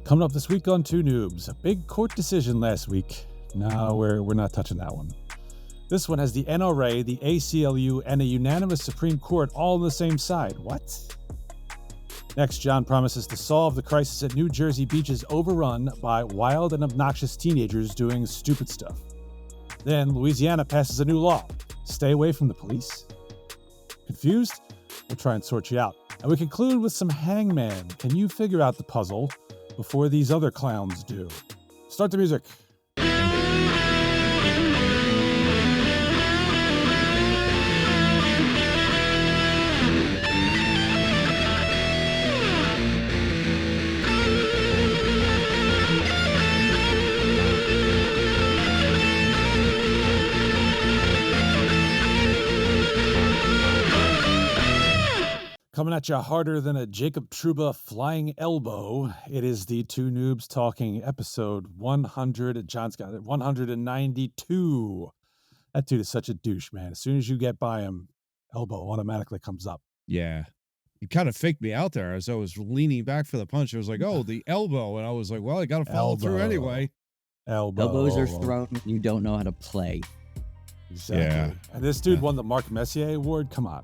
Coming up this week on Two Noobs, a big court decision last week. No, we're not touching that one. This one has the NRA, the ACLU, and a unanimous Supreme Court all on the same side. What? Next, John promises to solve the crisis at New Jersey beaches overrun by wild and obnoxious teenagers doing stupid stuff. Then, Louisiana passes a new law. Stay away from the police. Confused? We'll try and sort you out. And we conclude with some Hangman. Can you figure out the puzzle before these other clowns do? Start the music. Coming at you harder than a Jacob Trouba flying elbow, it is the Two Noobs Talking episode 100. John's got it, 192. That dude is such a douche, man. As soon as you get by him, elbow automatically comes up. Yeah. He kind of faked me out there as I was leaning back for the punch. I was like, oh, the elbow. And I was like, well, I got to follow through anyway. Elbows are thrown. You don't know how to play. Exactly. Yeah. And this dude won the Mark Messier Award. Come on.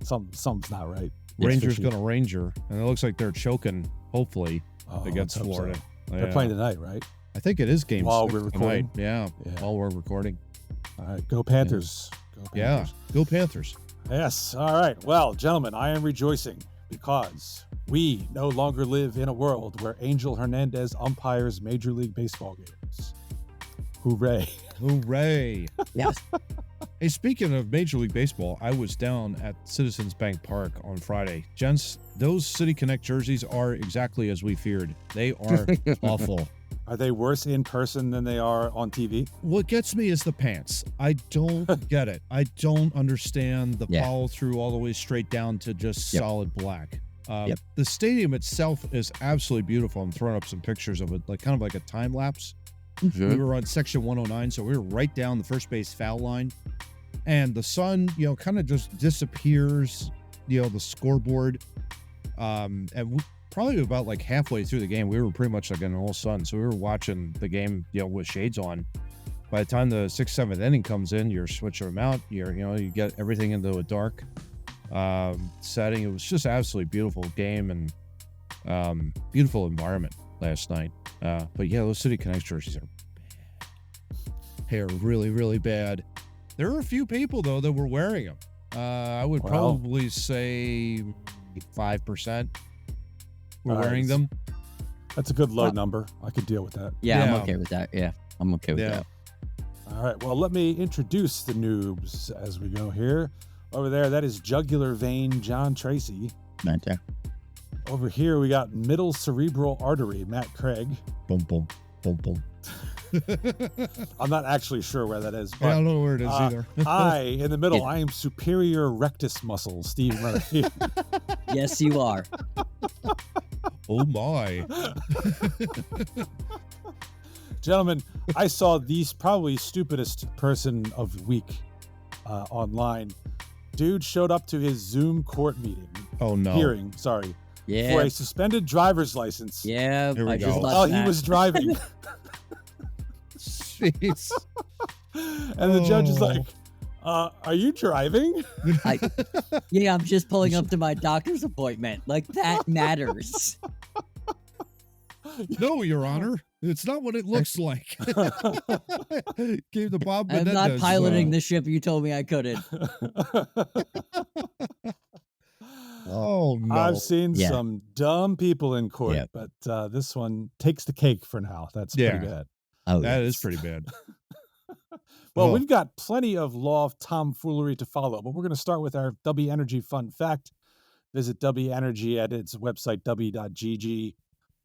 Something's not right. Rangers going to Ranger. And it looks like they're choking, hopefully, against Florida. So. They're playing tonight, right? I think it is game while we're recording. Yeah, while we're recording. All right. Go Panthers. Yeah. Go Panthers. Go Panthers. Yes. All right. Well, gentlemen, I am rejoicing because we no longer live in a world where Angel Hernandez umpires Major League Baseball games. Hooray. Hooray. Yes. Hey, speaking of Major League Baseball, I was down at Citizens Bank Park on Friday. Gents, those City Connect jerseys are exactly as we feared. They are awful. Are they worse in person than they are on TV? What gets me is the pants. I don't get it. I don't understand the follow through all the way straight down to just solid black. The stadium itself is absolutely beautiful. I'm throwing up some pictures of it, like kind of like a time lapse. Mm-hmm. We were on section 109, so we were right down the first base foul line. And the sun, kind of just disappears, the scoreboard. And probably about like halfway through the game, we were pretty much like in all sun. So we were watching the game, with shades on. By the time the 6th, 7th inning comes in, you're switching them out. You get everything into a dark setting. It was just absolutely beautiful game and beautiful environment last night. But yeah, those City Connect jerseys are bad. They are really, really bad. There are a few people, though, that were wearing them. I would probably say 5% were wearing them. That's a good low number. I could deal with that. Yeah, I'm okay with that. Yeah, I'm okay with that. All right. Well, let me introduce the noobs as we go here. Over there, that is jugular vein John Tracy. Right there. Over here, we got middle cerebral artery Matt Craig. Boom, boom, boom, boom. I'm not actually sure where that is. But, I don't know where it is either. In the middle, I am superior rectus muscle, Steve Murphy. Yes, you are. Oh, my. Gentlemen, I saw the probably stupidest person of the week online. Dude showed up to his Zoom court meeting. Oh, no. Hearing, for a suspended driver's license. Yeah, here we go. He was driving. Jeez. And the judge is like, are you driving? I'm just pulling up to my doctor's appointment. Like, that matters. No, Your Honor. It's not what it looks like. Gave the Bob I'm Menendez, not piloting the ship you told me I couldn't. Oh, no. I've seen some dumb people in court, but this one takes the cake for now. That's pretty bad. Oh, that is pretty bad. Well, we've got plenty of law of tomfoolery to follow, but we're going to start with our Dubby Energy fun fact. Visit Dubby Energy at its website, dubby.gg,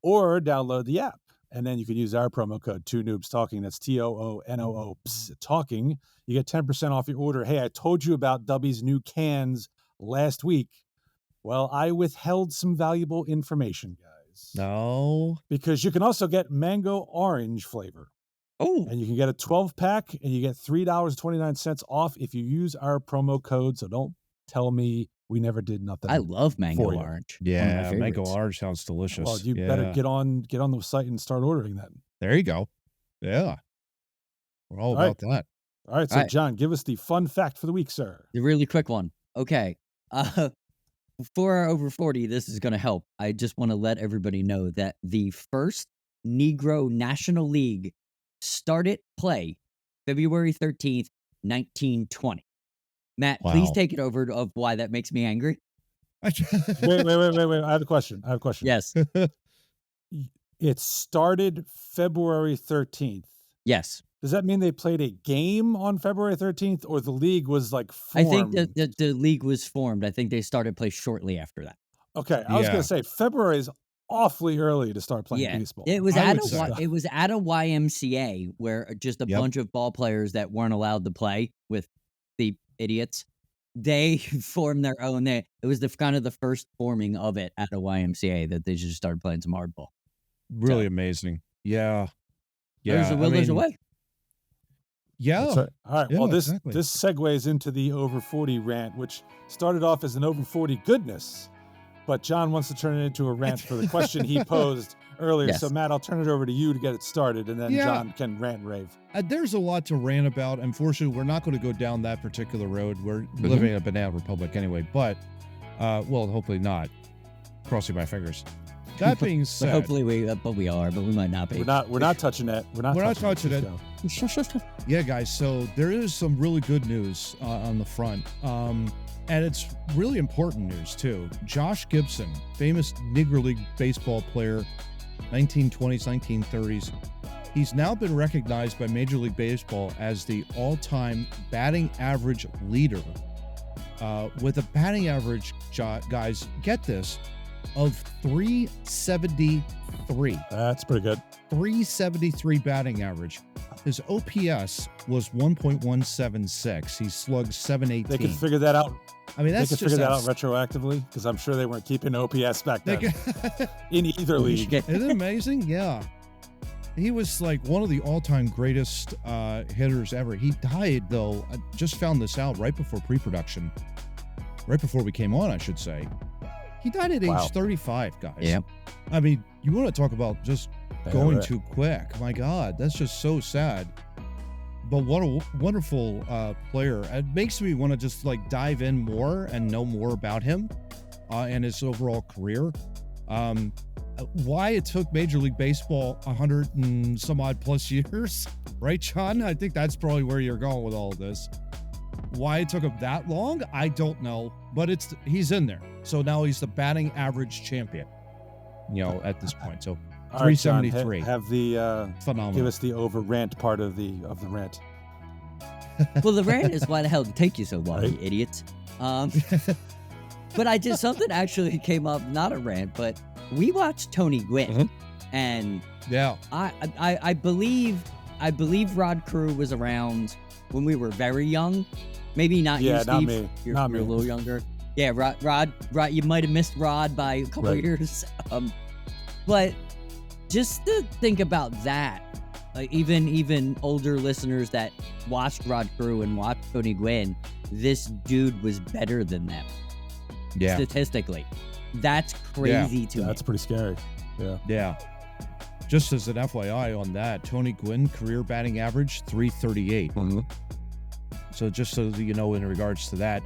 or download the app. And then you can use our promo code, Two Noobs Talking. That's TOONOO Talking. You get 10% off your order. Hey, I told you about Dubby's new cans last week. Well, I withheld some valuable information, guys. No. Because you can also get mango orange flavor. Oh. And you can get a 12-pack, and you get $3.29 off if you use our promo code. So don't tell me we never did nothing. I love mango for you. orange. Yeah, mango orange sounds delicious. Well, you better get on the site and start ordering that. There you go. Yeah. We're all about that. All right, so John, give us the fun fact for the week, sir. The really quick one. Okay. For our over 40, this is going to help. I just want to let everybody know that the first Negro National League started play February 13th, 1920. Matt, please take it over of why that makes me angry. Wait. I have a question. Yes. It started February 13th. Yes. Does that mean they played a game on February 13th, or the league was like formed? I think that the league was formed. I think they started play shortly after that. Okay, I was going to say February is awfully early to start playing baseball. It was at a YMCA where just a bunch of ball players that weren't allowed to play with the idiots, they formed their own. It was kind of the first forming of it at a YMCA that they just started playing some hardball. Really amazing. Yeah. There's a will, there's a way. Yeah. Right. All right. Yeah, well, this segues into the over 40 rant, which started off as an over 40 goodness, but John wants to turn it into a rant for the question he posed earlier. Yes. So, Matt, I'll turn it over to you to get it started, and then John can rant and rave. There's a lot to rant about. Unfortunately, we're not going to go down that particular road. We're living in a banana republic anyway, but, well, hopefully not. Crossing my fingers. That being said, hopefully we are, but we might not be. We're not touching it. We're not touching it. Yeah, guys. So there is some really good news on the front, and it's really important news too. Josh Gibson, famous Negro League baseball player, 1920s, 1930s. He's now been recognized by Major League Baseball as the all-time batting average leader, with a batting average, guys, get this, of 373. That's pretty good. 373 batting average. His OPS was 1.176. He slugged 718. They could figure that out. I mean, that's they could figure that out retroactively, because I'm sure they weren't keeping OPS back then in either league. Isn't it amazing? Yeah. He was like one of the all-time greatest hitters ever. He died, though. I just found this out right before pre-production. Right before we came on, I should say. He died at age 35, guys. Yep. I mean, you want to talk about just going too quick. My God, that's just so sad. But what a wonderful player. It makes me want to just like dive in more and know more about him and his overall career. Why it took Major League Baseball 100 and some odd plus years, right, John? I think that's probably where you're going with all of this. Why it took him that long, I don't know, but he's in there. So now he's the batting average champion, at this point. So 373. Right, John, have the phenomenal. Give us the over rant part of the rant. Well, the rant is why the hell did it take you so long, you idiots? But I did something actually came up, not a rant, but we watched Tony Gwynn, and I believe Rod Crew was around when we were very young. Maybe not you, Steve. Not me. You're a little younger. Yeah, Rod, you might have missed Rod by a couple of years. But just to think about that, like even older listeners that watched Rod Crew and watched Tony Gwynn, this dude was better than them. Yeah. Statistically. That's crazy to me. That's pretty scary. Yeah. Yeah. Just as an FYI on that, Tony Gwynn, career batting average, 338. So just so you know, in regards to that,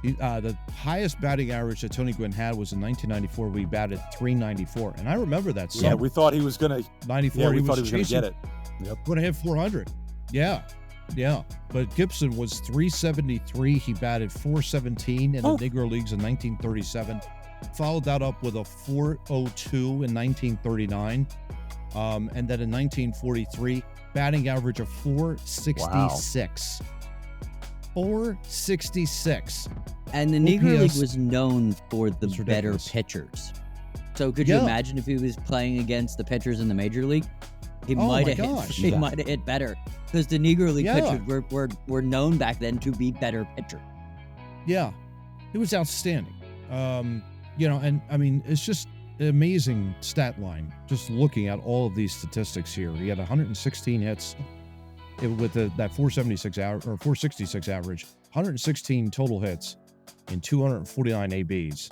the highest batting average that Tony Gwynn had was in 1994. We batted 394. And I remember that summer. Yeah, we thought he was going to. 94. Yeah, we thought he was going to get it. Yep. Going to hit 400. Yeah. Yeah. But Gibson was 373. He batted 417 in the Negro Leagues in 1937. Followed that up with a 402 in 1939. And then in 1943, batting average of 466. Wow. 466. And the Negro League was known for the better pitchers. So could you imagine if he was playing against the pitchers in the Major League? He might have hit better. Because the Negro League pitchers were known back then to be better pitchers. Yeah. It was outstanding. And I mean, it's just an amazing stat line. Just looking at all of these statistics here. He had 116 hits with that 476 or 466 average, 116 total hits, in 249 ABs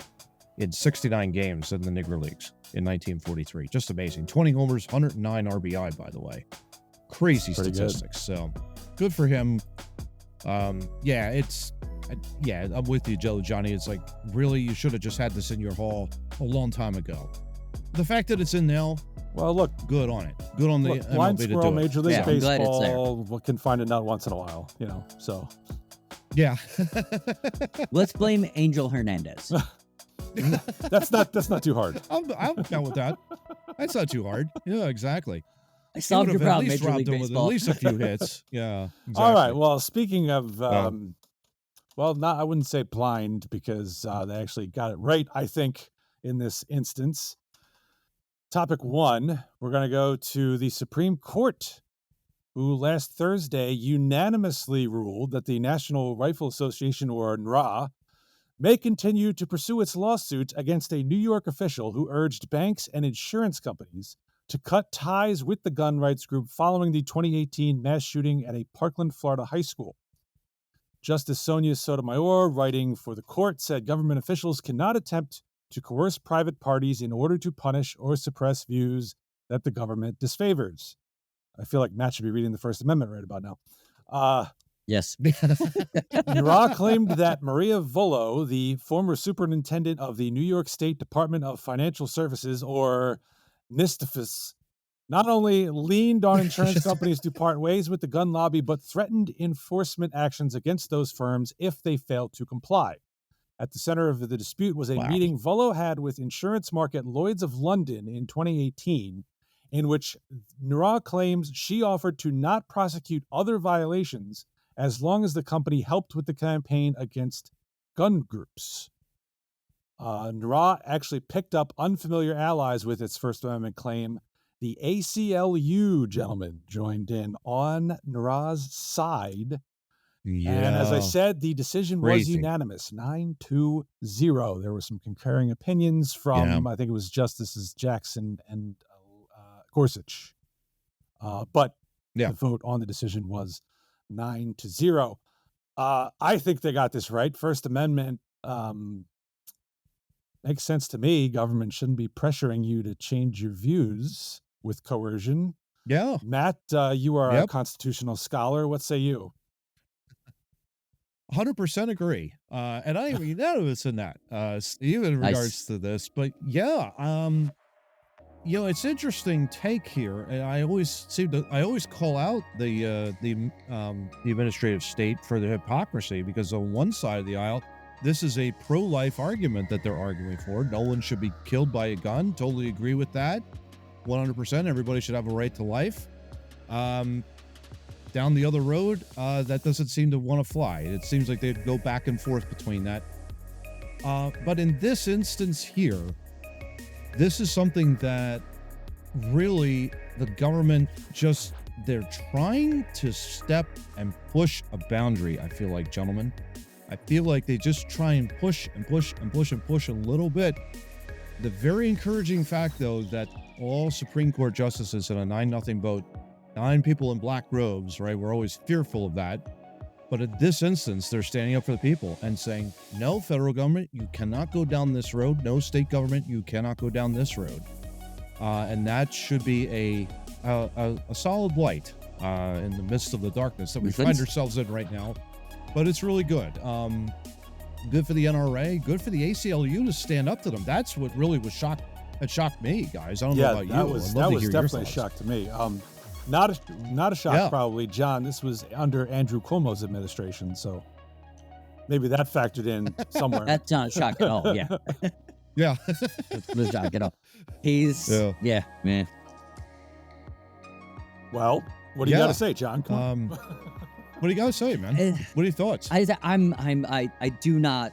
in 69 games in the Negro Leagues in 1943. Just amazing. 20 homers, 109 RBI, by the way. Crazy statistics. So good for him. Yeah, I'm with you, Johnny. It's like, really, you should have just had this in your hall a long time ago. The fact that it's in now, well, look, good on it. Good on the MLB Blind to Squirrel, do it. Major League Yeah, I'm glad it's there. Baseball can find a nut once in a while, so. Yeah. Let's blame Angel Hernandez. That's not too hard. I'm down with that. That's not too hard. Yeah, exactly. I solved your problem, Major League With Baseball. at least a few hits. Yeah. Exactly. All right. Well, speaking of, I wouldn't say blind because they actually got it right, I think, in this instance. Topic 1, we're going to go to the Supreme Court, who last Thursday unanimously ruled that the National Rifle Association, or NRA, may continue to pursue its lawsuit against a New York official who urged banks and insurance companies to cut ties with the gun rights group following the 2018 mass shooting at a Parkland, Florida high school. Justice Sonia Sotomayor, writing for the court, said government officials cannot attempt to coerce private parties in order to punish or suppress views that the government disfavors. I feel like Matt should be reading the First Amendment right about now. Yes. NRA claimed that Maria Volo, the former superintendent of the New York State Department of Financial Services, or NISTFS, not only leaned on insurance companies to part ways with the gun lobby, but threatened enforcement actions against those firms if they failed to comply. At the center of the dispute was a meeting Volo had with insurance market Lloyd's of London in 2018, in which NRA claims she offered to not prosecute other violations as long as the company helped with the campaign against gun groups. NRA actually picked up unfamiliar allies with its First Amendment claim. The ACLU, gentlemen, joined in on NRA's side. Yeah. And as I said, the decision was unanimous, 9-0. There were some concurring opinions from, I think it was Justices Jackson and Gorsuch. But the vote on the decision was 9-0. I think they got this right. First Amendment makes sense to me. Government shouldn't be pressuring you to change your views with coercion. Yeah. Matt, you are a constitutional scholar. What say you? 100% agree. And I agree unanimous in that, even in regards to this. But it's interesting take here. And I always call out the administrative state for the hypocrisy, because on one side of the aisle, this is a pro-life argument that they're arguing for. No one should be killed by a gun. Totally agree with that. 100%. Everybody should have a right to life. Down the other road, that doesn't seem to want to fly. It seems like they'd go back and forth between that. But in this instance here, this is something that really the government they're trying to step and push a boundary, I feel like, gentlemen. I feel like they just try and push and push and push and push a little bit. The very encouraging fact, though, that all Supreme Court justices in a 9-0 vote, 9 people in black robes, right? We're always fearful of that. But in this instance, they're standing up for the people and saying, no, federal government, you cannot go down this road. No, state government, you cannot go down this road. And that should be a solid light in the midst of the darkness that we find ourselves in right now. But it's really good. Good for the NRA, good for the ACLU to stand up to them. That's what really was shocked. It shocked me, guys. I don't know about you. That was definitely a shock to me. Not a shock, probably, John. This was under Andrew Cuomo's administration, so maybe that factored in somewhere. That's not a shock at all. Yeah. Yeah. That's not a shock at all. He's man. Well, what do you got to say, John? Come on. What do you got to say, man? What are your thoughts? I do not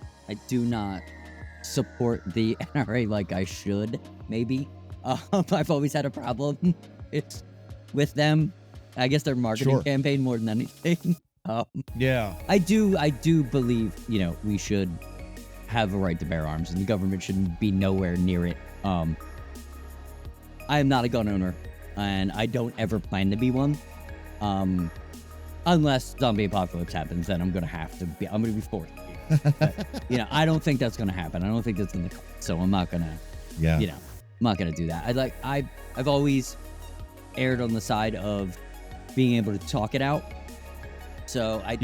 support the NRA like I should. Maybe I've always had a problem. It's with them. I guess their marketing campaign more than anything. I do believe we should have a right to bear arms, and the government shouldn't be nowhere near it. I am not a gun owner, and I don't ever plan to be one. Unless zombie apocalypse happens, then I'm gonna be forced to be But, I don't think that's going to happen. I don't think that's going to come. So I'm not going to, I'm not going to do that. I've always erred on the side of being able to talk it out. So I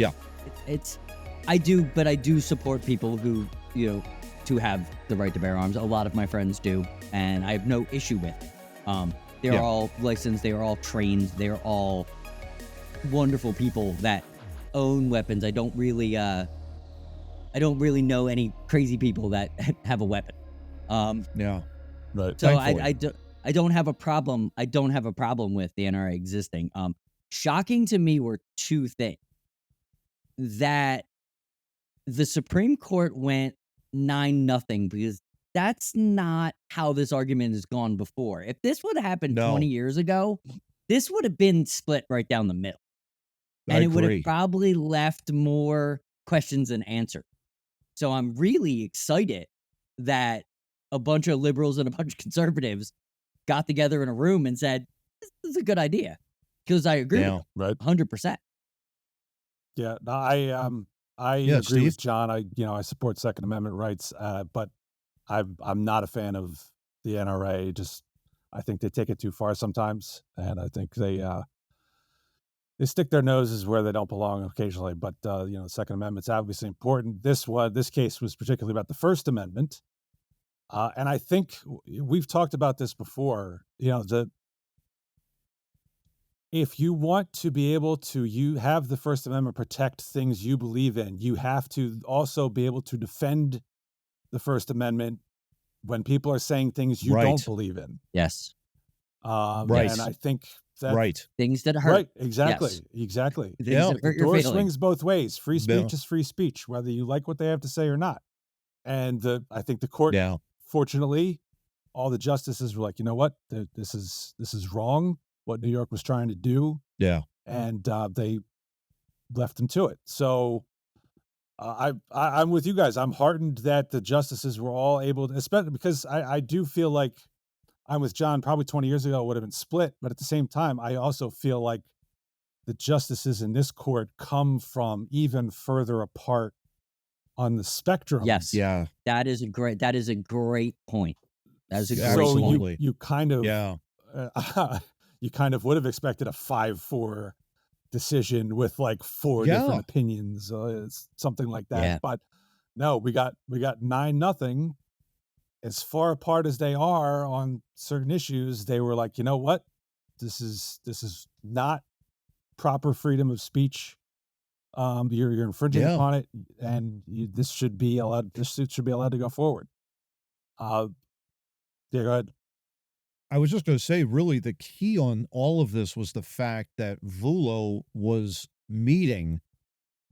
do support people who, to have the right to bear arms. A lot of my friends do, and I have no issue with it. They're all licensed. They are all trained. They are all wonderful people that own weapons. I don't really know any crazy people that have a weapon. Right. So I don't have a problem. I don't have a problem with the NRA existing. Shocking to me were two things. That the Supreme Court went 9-0 because that's not how this argument has gone before. If this would have happened 20 years ago, this would have been split right down the middle. And it would have probably left more questions than answers. So I'm really excited that a bunch of liberals and a bunch of conservatives got together in a room and said, this is a good idea. Because I agree with them, right? 100%. Yeah, no, I agree Steve? with John. I support Second Amendment rights, but I'm not a fan of the NRA. I think they take it too far sometimes, and I think they stick their noses where they don't belong occasionally. But the Second Amendment's obviously important. This case was particularly about the First Amendment, and I think we've talked about this before. If you want to be able to have the First Amendment protect things you believe in, you have to also be able to defend the First Amendment when people are saying things you don't believe in. Yes. Right. And I think that things that hurt. Right. Exactly. Yes. Exactly. The door swings both ways. Free speech is free speech, whether you like what they have to say or not. And I think the court, fortunately, all the justices were like, you know what, this is wrong. What New York was trying to do. Yeah. And they left him to it. So I'm with you guys. I'm heartened that the justices were all able to, especially because I do feel like I'm with John, probably 20 years ago it would have been split. But at the same time, I also feel like the justices in this court come from even further apart on the spectrum. Yes. Yeah. That is a great point. That is a great point. You kind of, you kind of would have expected a 5-4 decision with like 4 different opinions, something like that. Yeah. But no, we got 9-0. As far apart as they are on certain issues, they were like, you know what, this is not proper freedom of speech. You're infringing upon it, and this should be allowed. This suit should be allowed to go forward. Go ahead. I was just going to say, really, the key on all of this was the fact that Vulo was meeting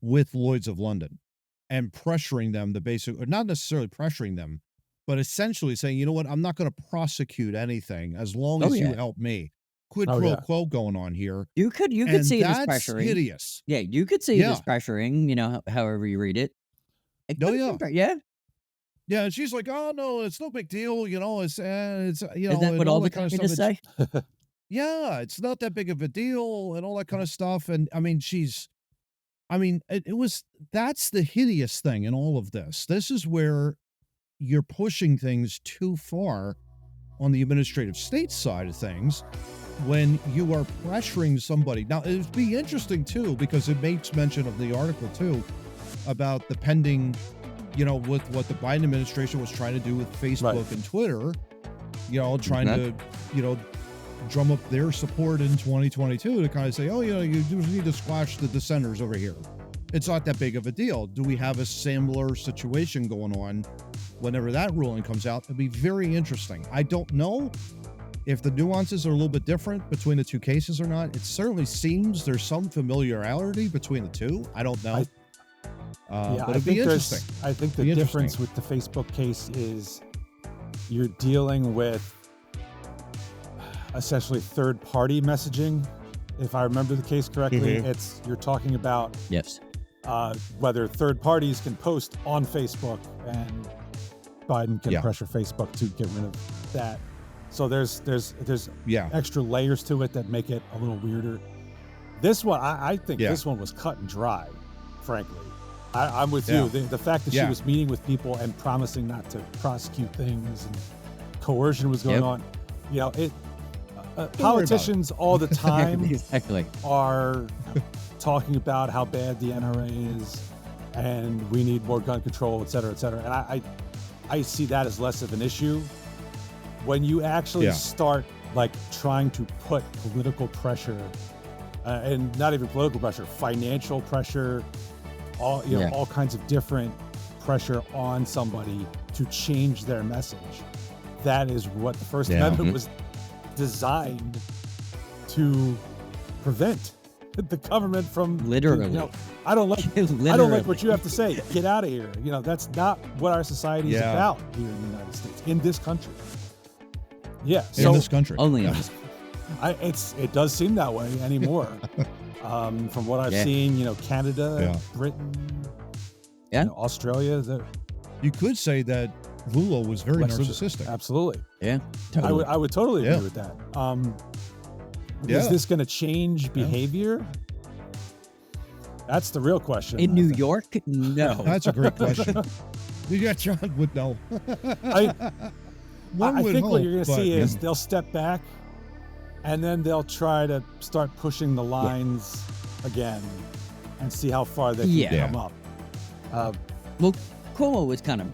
with Lloyd's of London and pressuring them or not necessarily pressuring them, but essentially saying, you know what, I'm not going to prosecute anything as long as you help me. Quid pro quo going on here. You could see it as pressuring. Hideous. Yeah, you could see it as pressuring, however you read it. Yeah, and she's like, "Oh no, it's no big deal, it's Is that what all the communists say? Yeah, it's not that big of a deal and all that kind of stuff." And I mean, that's the hideous thing in all of this. This is where you're pushing things too far on the administrative state side of things when you are pressuring somebody. Now, it would be interesting too, because it makes mention of the article too about the pending, with what the Biden administration was trying to do with Facebook and Twitter, trying to, drum up their support in 2022 to kind of say, oh, you just need to squash the dissenters over here. It's not that big of a deal. Do we have a similar situation going on whenever that ruling comes out? It'd be very interesting. I don't know if the nuances are a little bit different between the two cases or not. It certainly seems there's some familiarity between the two. I don't know. But it'd be interesting. I think the difference with the Facebook case is you're dealing with essentially third-party messaging. If I remember the case correctly, you're talking about whether third parties can post on Facebook and Biden can pressure Facebook to get rid of that. So there's extra layers to it that make it a little weirder. This one, I think this one was cut and dry, frankly. I'm with Yeah. you. The fact that she was meeting with people and promising not to prosecute things and coercion was going on. You know, politicians all the time exactly are talking about how bad the NRA is and we need more gun control, et cetera, et cetera. And I see that as less of an issue. When you actually start like trying to put political pressure, and not even political pressure, financial pressure, all kinds of different pressure on somebody to change their message. That is what the First Amendment was designed to prevent the government from literally. I don't like what you have to say. Get out of here. That's not what our society is about here in the United States, in this country. Yeah, in this country. Only in this. It does seem that way anymore. From what I've seen, Canada, Britain, Australia. You could say that Lula was very narcissistic. Absolutely. Yeah. Totally. I would totally agree with that. Is this going to change behavior? That's the real question. In New York? No. That's a great question. John would know. I think what you're going to see is they'll step back and then they'll try to start pushing the lines again and see how far they can come up. Well, Cuomo was kind of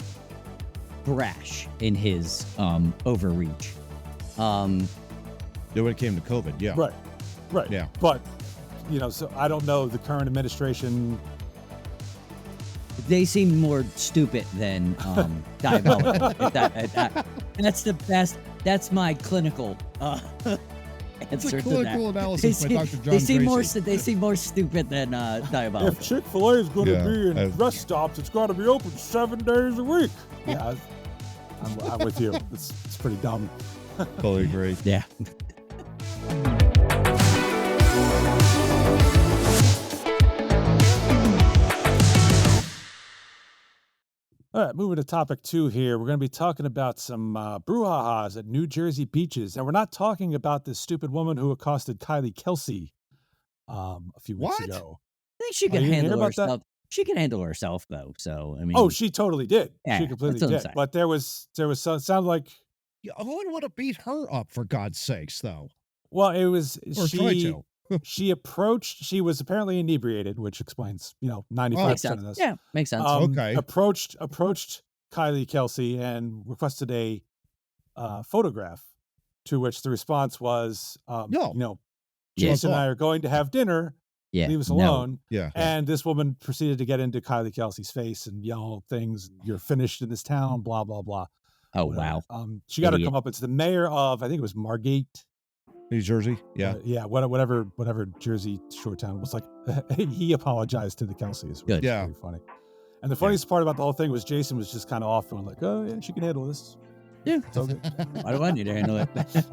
brash in his overreach. When it came to COVID, Right. Yeah. But, so I don't know the current administration. They seem more stupid than diabolical. That's the best. That's my clinical answer to that. Analysis by Dr. John Tracy. They seem more stupid than diabolical. If Chick-fil-A is going to be in rest stops, it's got to be open 7 days a week. Yeah, I'm with you. It's pretty dumb. Totally agree. Yeah. All right, moving to topic 2 here. We're going to be talking about some brouhahas at New Jersey beaches. And we're not talking about this stupid woman who accosted Kylie Kelsey a few weeks ago. I think she can handle herself. She can handle herself, though. So, I mean. She totally did. Yeah, she completely did. But there was it sounded like. Who would want to beat her up, for God's sakes, though? Well, it was. Try to. She was apparently inebriated, which explains, 95% of this. Yeah, makes sense. Okay. Approached Kylie Kelsey and requested a photograph, to which the response was, Jason and I are going to have dinner. Yeah. Leave us alone. Yeah. And this woman proceeded to get into Kylie Kelsey's face and yell things. You're finished in this town, blah, blah, blah. Oh, wow. She got to come up. It's the mayor of, I think it was Margate, New Jersey. Yeah. Whatever Jersey short town was like. He apologized to the Kelseys. Which is pretty funny. And the funniest part about the whole thing was Jason was just kind of off going like, oh yeah, she can handle this. Yeah. It's okay. Why do I need to handle it?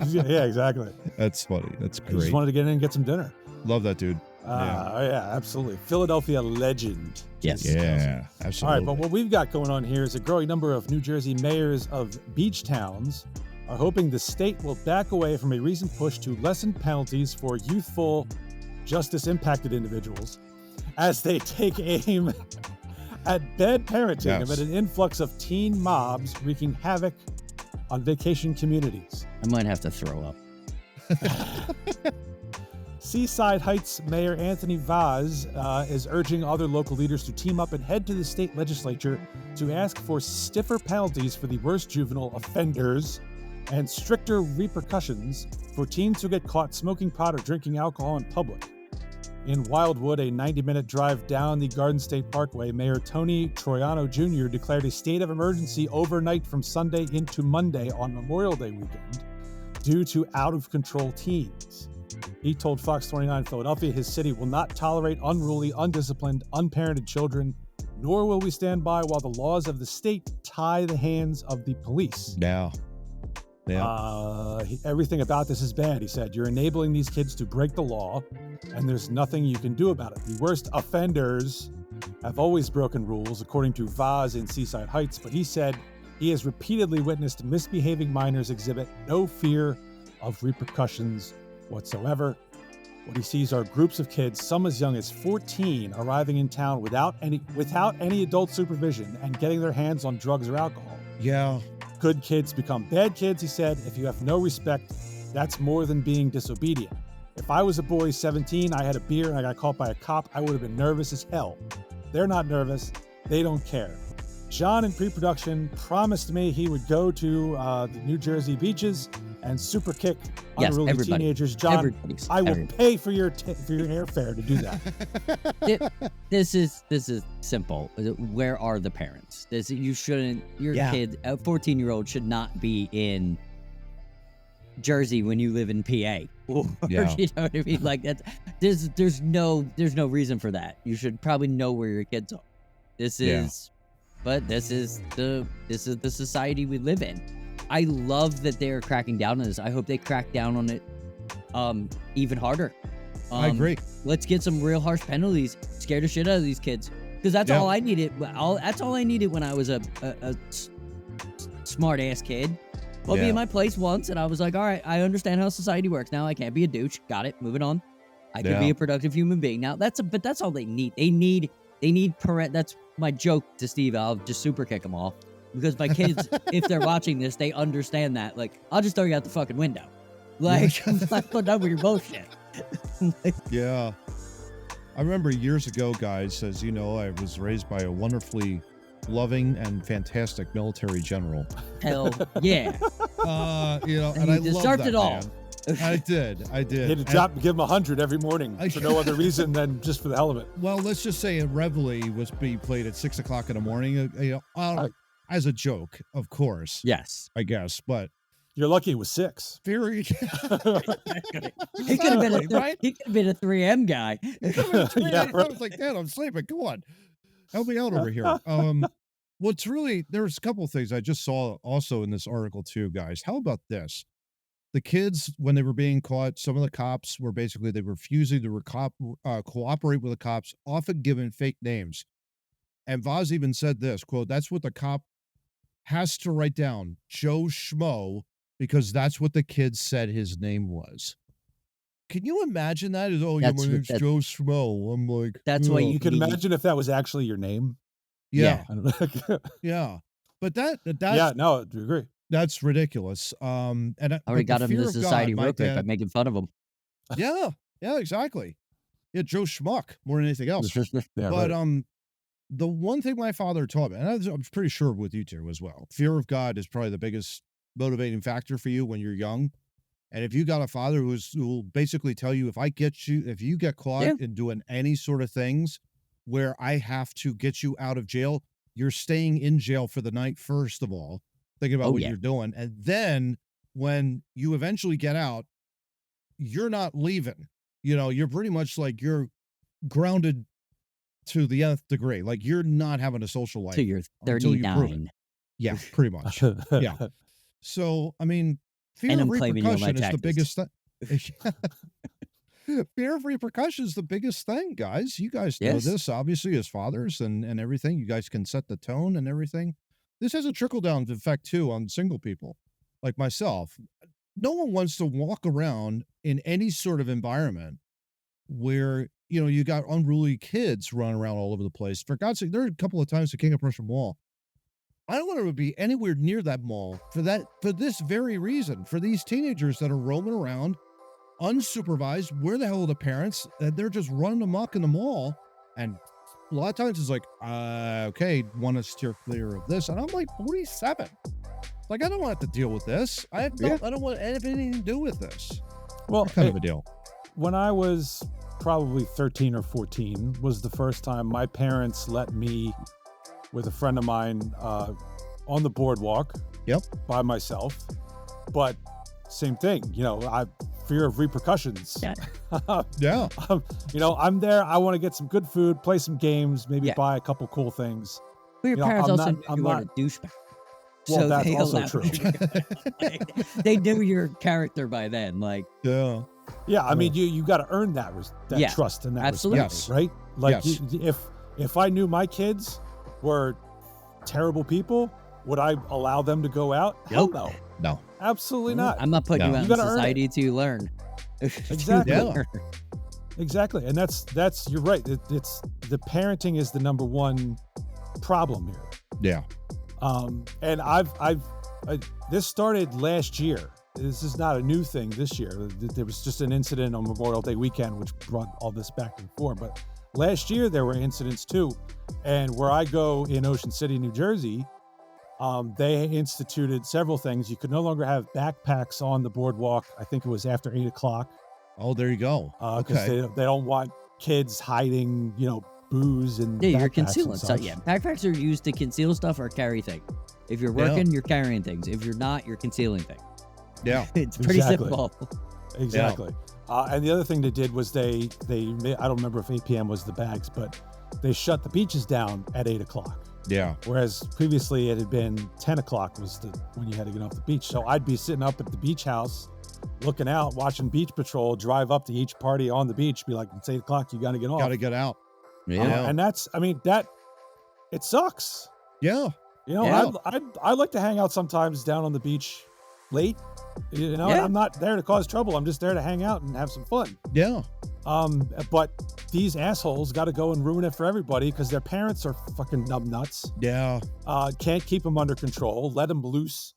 Yeah, exactly. That's funny. That's great. He just wanted to get in and get some dinner. Love that dude. Yeah, absolutely. Philadelphia legend. Yes. Yeah, absolutely. All right, but what we've got going on here is a growing number of New Jersey mayors of beach towns are hoping the state will back away from a recent push to lessen penalties for youthful, justice-impacted individuals as they take aim at bad parenting amid an influx of teen mobs wreaking havoc on vacation communities. I might have to throw up. Seaside Heights Mayor Anthony Vaz is urging other local leaders to team up and head to the state legislature to ask for stiffer penalties for the worst juvenile offenders and stricter repercussions for teens who get caught smoking pot or drinking alcohol in public. In Wildwood, a 90-minute drive down the Garden State Parkway, Mayor Tony Troiano Jr. declared a state of emergency overnight from Sunday into Monday on Memorial Day weekend due to out-of-control teens. He told Fox 29 Philadelphia his city will not tolerate unruly, undisciplined, unparented children, nor will we stand by while the laws of the state tie the hands of the police. Yeah. Everything about this is bad, he said. You're enabling these kids to break the law, and there's nothing you can do about it. The worst offenders have always broken rules, according to Vaz in Seaside Heights, but he said he has repeatedly witnessed misbehaving minors exhibit no fear of repercussions whatsoever. What he sees are groups of kids, some as young as 14, arriving in town without any adult supervision and getting their hands on drugs or alcohol. Yeah. Good kids become bad kids, he said. If you have no respect, that's more than being disobedient. If I was a boy 17, I had a beer and I got caught by a cop, I would have been nervous as hell. They're not nervous. They don't care. John in pre-production promised me he would go to the New Jersey beaches and super kick unruly teenagers. John, I will pay for your airfare to do that. This is simple. Where are the parents? You shouldn't. Your kid, a 14-year-old, should not be in Jersey when you live in PA. Or, you know what I mean? Like that. There's no reason for that. You should probably know where your kids are. This is the society we live in. I love that they're cracking down on this. I hope they crack down on it even harder. I agree. Let's get some real harsh penalties. Scare the shit out of these kids. Because that's all I needed. That's all I needed when I was a smart ass kid. I'll be in my place once, and I was like, all right, I understand how society works. Now I can't be a douche. Got it. Moving on. I can be a productive human being. Now that's all they need. They need That's my joke to Steve. I'll just super kick them off. Because my kids, if they're watching this, they understand that. Like, I'll just throw you out the fucking window. Like, I'm not putting up with your bullshit. Yeah. I remember years ago, guys, as you know, I was raised by a wonderfully loving and fantastic military general. Hell yeah. And I deserved it all. Man. I did. He had to give him 100 every morning for no other reason than just for the hell of it. Well, let's just say a reveille was being played at 6 o'clock in the morning. As a joke, of course. Yes. I guess, but you're lucky it was 6. Very. He could have been a 3M guy. I was like, Dad, I'm sleeping. Come on, help me out over here. There's a couple of things I just saw also in this article too, guys. How about this? The kids, when they were being caught, some of the cops were they refusing to cooperate with the cops, often given fake names. And Vaz even said this, quote, "That's what the cop has to write down, Joe Schmo, because that's what the kid said his name was." Can you imagine that? My name's Joe Schmo. I'm like, that's why you can imagine if that was actually your name. Yeah. Yeah. But that's no, I agree. That's ridiculous. And I already got him into society real quick by making fun of him. Yeah, exactly. Yeah, Joe Schmuck more than anything else. But the one thing my father taught me, and I'm pretty sure with you two as well, fear of God is probably the biggest motivating factor for you when you're young. And if you got a father who will basically tell you, if you get caught in doing any sort of things where I have to get you out of jail, you're staying in jail for the night, first of all, thinking about what you're doing. And then when you eventually get out, you're not leaving. You're pretty much like you're grounded to the nth degree. Like you're not having a social life till you're 39. Yeah, pretty much. Yeah. So, I mean, fear of repercussion is the biggest thing. Fear of repercussion is the biggest thing, guys. You guys know this, obviously, as fathers and everything. You guys can set the tone and everything. This has a trickle-down effect, too, on single people like myself. No one wants to walk around in any sort of environment where, you got unruly kids running around all over the place. For God's sake, there are a couple of times at King of Prussia Mall. I don't want to be anywhere near that mall for this very reason. For these teenagers that are roaming around unsupervised, where the hell are the parents? And they're just running amok in the mall. And a lot of times it's like, okay, want to steer clear of this. And I'm like 47. Like, I don't want to have to deal with this. I don't want anything to do with this. Well, kind of a deal. When I was probably 13 or 14 was the first time my parents let me with a friend of mine on the boardwalk by myself. But same thing, I fear of repercussions. Yeah. I'm there. I want to get some good food, play some games, maybe buy a couple cool things. But your parents also knew you weren't a douchebag. Well, so that's also true. They knew your character by then. Like, yeah. I mean, you got to earn that trust and that respect, right? Like, if I knew my kids were terrible people, would I allow them to go out? Nope. Hell no. No. Absolutely not. I'm not putting you out in society to learn. Exactly. Exactly. And that's you're right. It's the parenting is the number one problem here. Yeah. And this started last year. This is not a new thing this year. There was just an incident on Memorial Day weekend, which brought all this back and forth. But last year there were incidents too. And where I go in Ocean City, New Jersey, they instituted several things. You could no longer have backpacks on the boardwalk. I think it was after 8 o'clock. Oh, there you go. Because they don't want kids hiding, booze and you're concealing stuff. Yeah, backpacks are used to conceal stuff or carry things. If you're working, you're carrying things. If you're not, you're concealing things. Yeah, it's pretty simple. Exactly. Yeah. And the other thing they did was they I don't remember if 8 p.m. was the bags, but they shut the beaches down at 8 o'clock. Yeah. Whereas previously it had been 10 o'clock was when you had to get off the beach. So I'd be sitting up at the beach house, looking out, watching Beach Patrol drive up to each party on the beach, be like, it's 8 o'clock, you got to get off. Got to get out. Yeah. And it sucks. Yeah. I like to hang out sometimes down on the beach late. I'm not there to cause trouble. I'm just there to hang out and have some fun. Yeah. But these assholes got to go and ruin it for everybody because their parents are fucking numbnuts. Yeah. Can't keep them under control. Let them loose.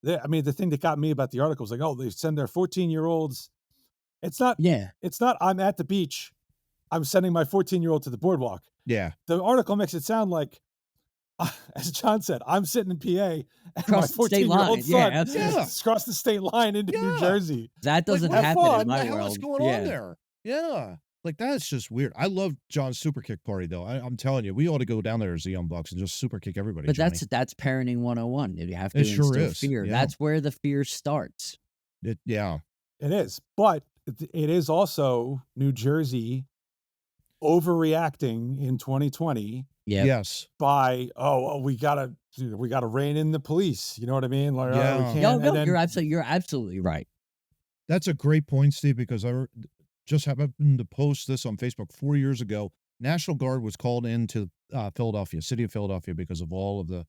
The thing that got me about the article was like, they send their 14-year-olds. It's not. I'm at the beach. I'm sending my 14-year-old to the boardwalk. Yeah. The article makes it sound like, as John said, I'm sitting in PA and cross my 14-year-old son cross the state line into New Jersey. That doesn't happen in my world. What's going on there? Yeah. Like, that's just weird. I love John's super kick party, though. I'm telling you, we ought to go down there as the young bucks and just super kick everybody. But Johnny. that's parenting 101. You have to instill fear. Yeah. That's where the fear starts. It is. But it is also New Jersey overreacting in 2020. Yes. By we gotta rein in the police. You know what I mean? Like, we can't. You're absolutely right. That's a great point, Steve, because I just happened to post this on Facebook 4 years ago. National Guard was called into Philadelphia, city of Philadelphia, because of all of the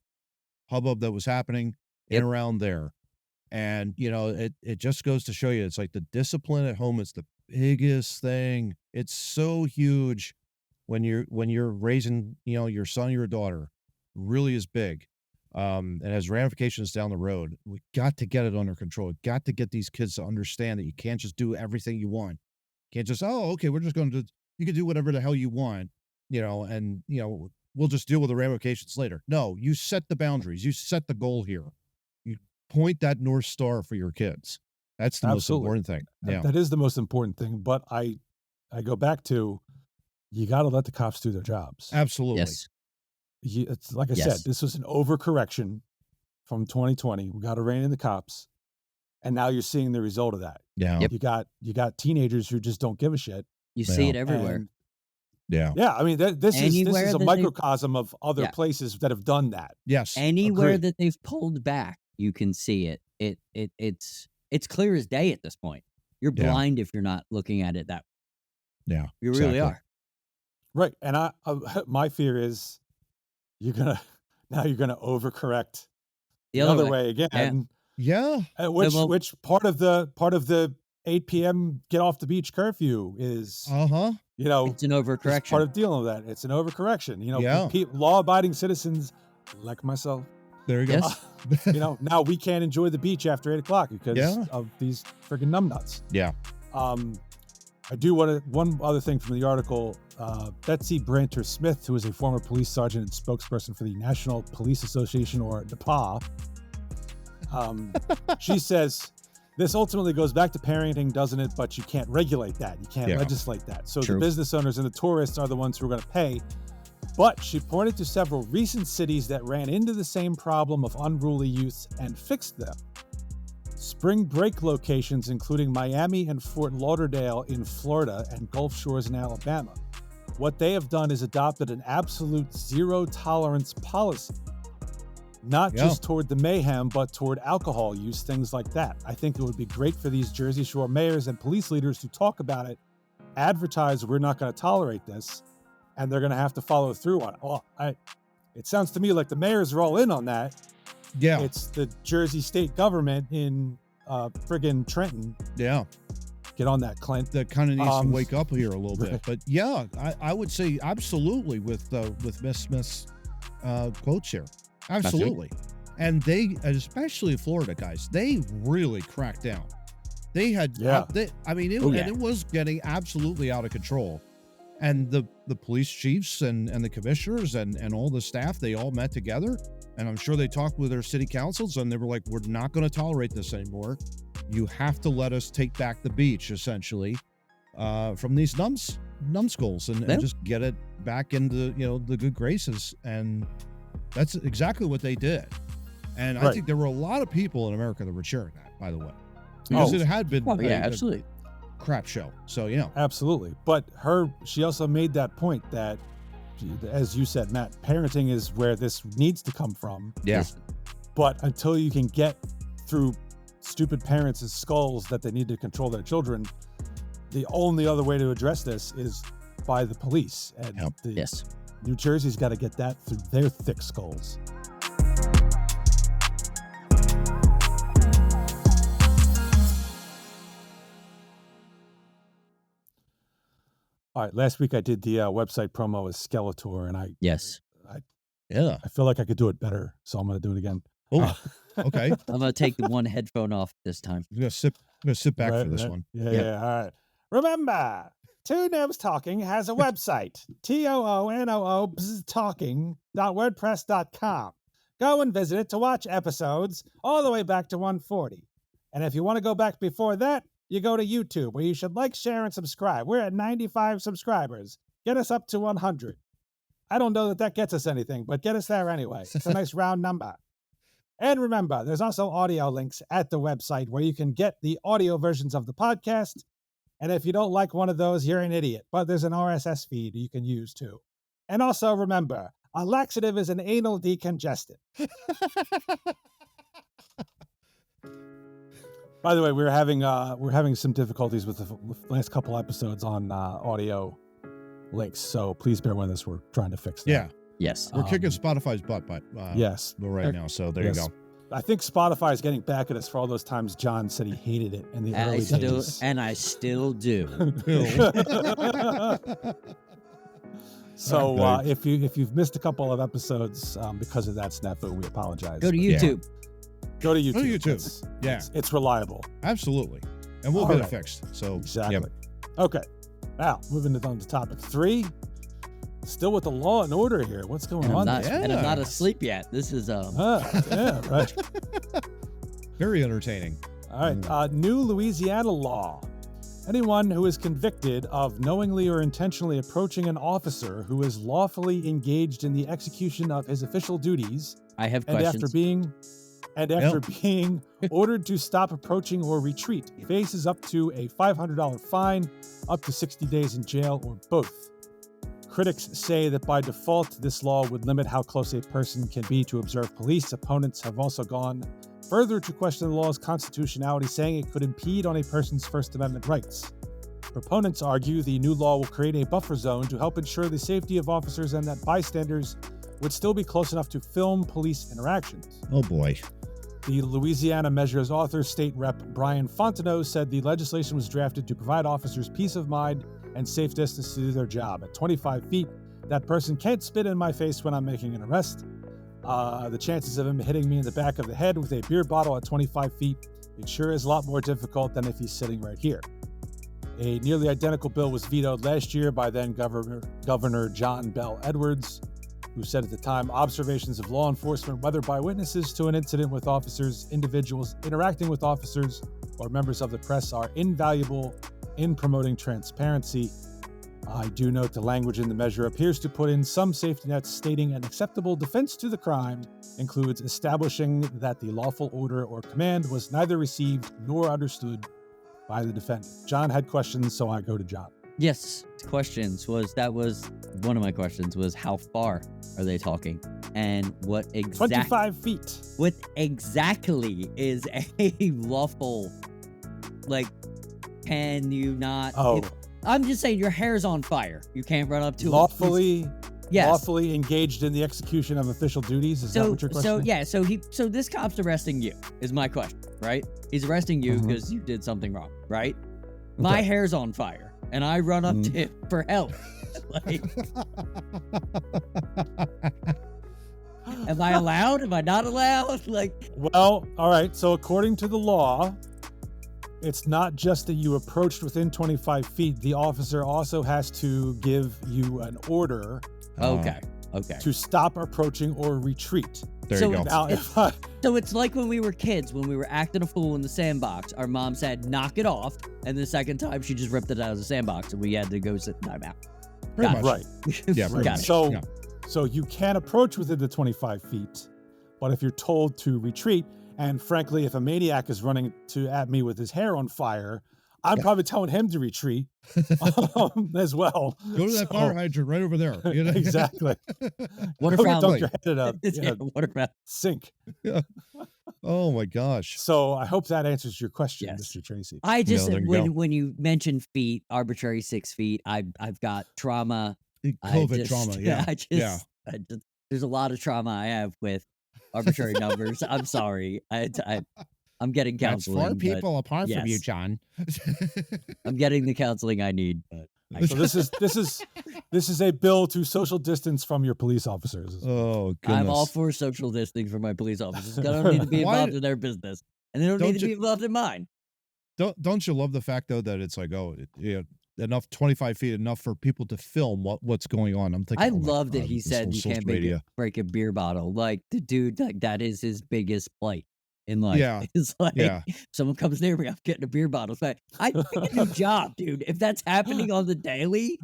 hubbub that was happening in around there. And, it just goes to show you, it's like the discipline at home is the biggest thing. It's so huge when you're raising, your son or your daughter. Really is big. It has ramifications down the road. We got to get it under control. We got to get these kids to understand that you can't just do everything you want. You can't just, we're just going to, you can do whatever the hell you want, and, we'll just deal with the ramifications later. No, you set the boundaries. You set the goal here. You point that North Star for your kids. That's the most important thing. Yeah. That is the most important thing. But I go back to, you got to let the cops do their jobs. Absolutely. Yes. It's like I said, this was an overcorrection from 2020. We got to rein in the cops. And now you're seeing the result of that. Yeah. You got teenagers who just don't give a shit. You see it everywhere. And, this is a microcosm of other places that have done that. Yes. Anywhere that they've pulled back, you can see it. It's clear as day at this point. You're blind if you're not looking at it that way. Yeah. You really are. Right. And my fear is you're gonna overcorrect the other way again. Yeah. Which part of the 8 p.m. get off the beach curfew is it's an overcorrection. It's part of dealing with that. It's an overcorrection. Law-abiding citizens like myself. There you go. Yes. Now we can't enjoy the beach after 8 o'clock because of these freaking numbnuts. Yeah. I do want one other thing from the article. Betsy Branter Smith, who is a former police sergeant and spokesperson for the National Police Association, or NAPA, she says, this ultimately goes back to parenting, doesn't it? But you can't regulate that. You can't legislate that. So the business owners and the tourists are the ones who are going to pay. But she pointed to several recent cities that ran into the same problem of unruly youths and fixed them. Spring break locations, including Miami and Fort Lauderdale in Florida and Gulf Shores in Alabama. What they have done is adopted an absolute zero tolerance policy, not just toward the mayhem, but toward alcohol use, things like that. I think it would be great for these Jersey Shore mayors and police leaders to talk about it, advertise we're not going to tolerate this, and they're going to have to follow through on it. Well, it sounds to me like the mayors are all in on that. Yeah. It's the Jersey state government in friggin' Trenton. Yeah. Get on that, Clint. That kind of needs to wake up here a little bit. But yeah, I would say absolutely with Miss Smith's quotes here. Absolutely. And they, especially Florida guys, they really cracked down. They had, it was getting absolutely out of control. And the police chiefs and the commissioners and all the staff, they all met together. And I'm sure they talked with their city councils, and they were like, we're not going to tolerate this anymore. You have to let us take back the beach, essentially, from these numbskulls and just get it back into, the good graces. And that's exactly what they did. And I think there were a lot of people in America that were cheering that, by the way. Because it had been absolutely. Crap show. So, Absolutely. But she also made that point that, as you said, Matt, parenting is where this needs to come from. Yeah. But until you can get through stupid parents' skulls that they need to control their children, the only other way to address this is by the police. And New Jersey's got to get that through their thick skulls. All right, last week I did the website promo as Skeletor, and I feel like I could do it better, so I'm going to do it again. Oh, okay. I'm going to take the one headphone off this time. I'm going to sit back for this one. Yeah. All right. Remember, Too Noobs Talking has a website, TOONOO talking.wordpress.com. Go and visit it to watch episodes all the way back to 140. And if you want to go back before that, you go to YouTube, where you should like, share, and subscribe. We're at 95 subscribers. Get us up to 100. I don't know that gets us anything, but get us there anyway. It's a nice round number. And remember, there's also audio links at the website where you can get the audio versions of the podcast. And if you don't like one of those, you're an idiot. But there's an RSS feed you can use too. And also remember, a laxative is an anal decongestant. By the way, we're having some difficulties with the last couple episodes on audio links, so please bear with us. We're trying to fix that. Yeah. Yes. We're kicking Spotify's butt, right now. So there you go. I think Spotify is getting back at us for all those times John said he hated it in the early days. And I still do. So if you've missed a couple of episodes because of that snafu, we apologize. Go to YouTube. Go to YouTube. It's reliable. Absolutely. And we'll get it fixed. So exactly. Okay. Now, moving on to topic 3. Still with the law and order here. What's going on? And I'm not asleep yet. This is right. Very entertaining. All right. New Louisiana law. Anyone who is convicted of knowingly or intentionally approaching an officer who is lawfully engaged in the execution of his official duties, I have questions. After being ordered to stop approaching or retreat, faces up to a $500 fine, up to 60 days in jail, or both. Critics say that by default, this law would limit how close a person can be to observe police. Opponents have also gone further to question the law's constitutionality, saying it could impede on a person's First Amendment rights. Proponents argue the new law will create a buffer zone to help ensure the safety of officers and that bystanders would still be close enough to film police interactions. Oh boy. The Louisiana measure's author, State Rep. Brian Fontenot, said the legislation was drafted to provide officers peace of mind and safe distance to do their job. At 25 feet, that person can't spit in my face when I'm making an arrest. The chances of him hitting me in the back of the head with a beer bottle at 25 feet, it sure is a lot more difficult than if he's sitting right here. A nearly identical bill was vetoed last year by then Governor John Bell Edwards, who said at the time, observations of law enforcement, whether by witnesses to an incident with officers, individuals interacting with officers, or members of the press, are invaluable in promoting transparency. I do note the language in the measure appears to put in some safety nets, stating an acceptable defense to the crime includes establishing that the lawful order or command was neither received nor understood by the defendant. John had questions, so I go to John. Yes, questions was one of my questions was how far are they talking, and what 25 feet. What exactly is a lawful? Like, can you not? I'm just saying your hair's on fire. You can't run up to lawfully engaged in the execution of official duties. Is that what your question? So this cop's arresting you. Is my question, right? He's arresting you because you did something wrong, right? My hair's on fire, and I run up to him for help. Like, am I allowed? Am I not allowed? Like, well, all right. So according to the law, it's not just that you approached within 25 feet. The officer also has to give you an order. Okay. To stop approaching or retreat. There you go. Now, So it's like when we were kids, when we were acting a fool in the sandbox, our mom said, knock it off. And the second time, she just ripped it out of the sandbox and we had to go sit in timeout. Pretty much. Right. Yeah, Got it. So you can approach within the 25 feet, but if you're told to retreat, and frankly, if a maniac is running at me with his hair on fire, I'm probably telling him to retreat as well. Go to that fire hydrant right over there. You know? Exactly. What Go about dunk your head in a what about sink. Yeah. Oh my gosh. So I hope that answers your question, Yes. Mr. Tracy. I just there you go. when you mentioned feet, arbitrary 6 feet, I've got trauma. COVID trauma. Yeah. I just there's a lot of trauma I have with arbitrary numbers. I'm sorry. I'm getting That's counseling. 4 people apart from you, yes. John. I'm getting the counseling I need. But So this is a bill to social distance from your police officers. Oh goodness. I'm all for social distancing for my police officers. They don't need to be involved in their business, and they don't need to be involved in mine. Don't you love the fact though that it's like, enough 25 feet, enough for people to film what's going on. I'm thinking. I love that he said you can't break a beer bottle. Like the dude, like that is his biggest plight in life. Yeah. It's like someone comes near me, I'm getting a beer bottle. It's like, I pick a new job, dude. If that's happening on the daily,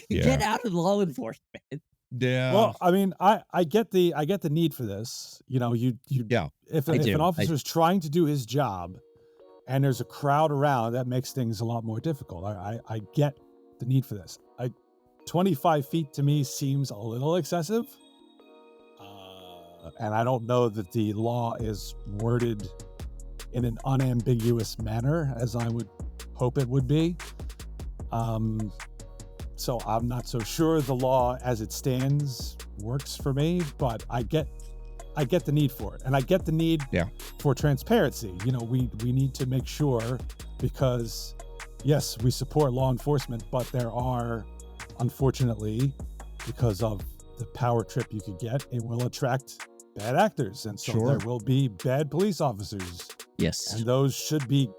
get out of law enforcement. Yeah. Well, I mean, I get the need for this. You know, if an officer's trying to do his job and there's a crowd around, that makes things a lot more difficult. I get the need for this. 25 feet to me seems a little excessive. And I don't know that the law is worded in an unambiguous manner as I would hope it would be. So I'm not so sure the law as it stands works for me, but I get the need for it. And I get the need for transparency. You know, we need to make sure, because yes, we support law enforcement, but there are, unfortunately, because of the power trip you could get, it will attract bad actors. And so there will be bad police officers. Yes. And those should be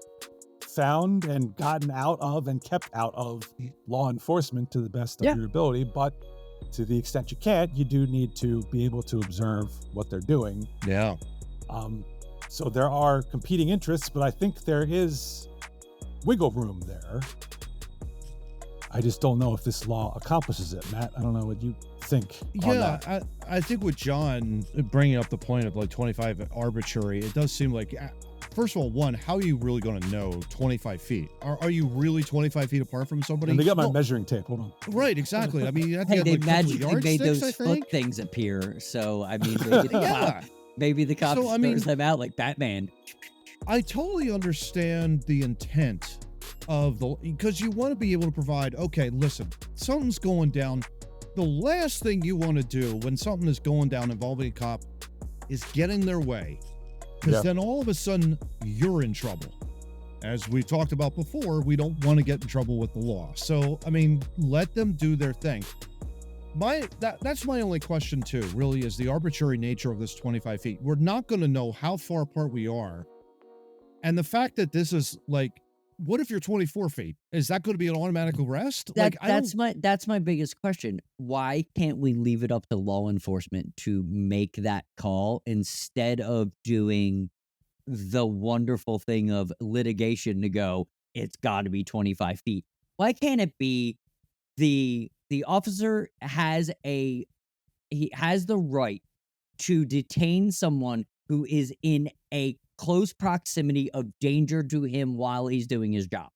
found and gotten out of and kept out of law enforcement to the best of your ability. But to the extent you can't, you do need to be able to observe what they're doing. Yeah. So there are competing interests, but I think there is wiggle room there. I just don't know if this law accomplishes it. Matt, I don't know what you think. Yeah, I think with John bringing up the point of like 25 arbitrary, it does seem like, first of all, one, how are you really going to know 25 feet? Are you really 25 feet apart from somebody? And they got my measuring tape. Hold on. Right, exactly. I mean, they magically made those foot things appear. So, I mean, maybe the cops throws them out like Batman. I totally understand the intent of because you want to be able to provide, okay, listen, something's going down. The last thing you want to do when something is going down involving a cop is get in their way. Because then all of a sudden you're in trouble. As we talked about before, we don't want to get in trouble with the law. So, I mean, let them do their thing. That's my only question too, really, is the arbitrary nature of this 25 feet. We're not going to know how far apart we are. And the fact that this is like, what if you're 24 feet? Is that going to be an automatic arrest? That's my biggest question. Why can't we leave it up to law enforcement to make that call instead of doing the wonderful thing of litigation to go, it's got to be 25 feet? Why can't it be the officer has the right to detain someone who is in a close proximity of danger to him while he's doing his job?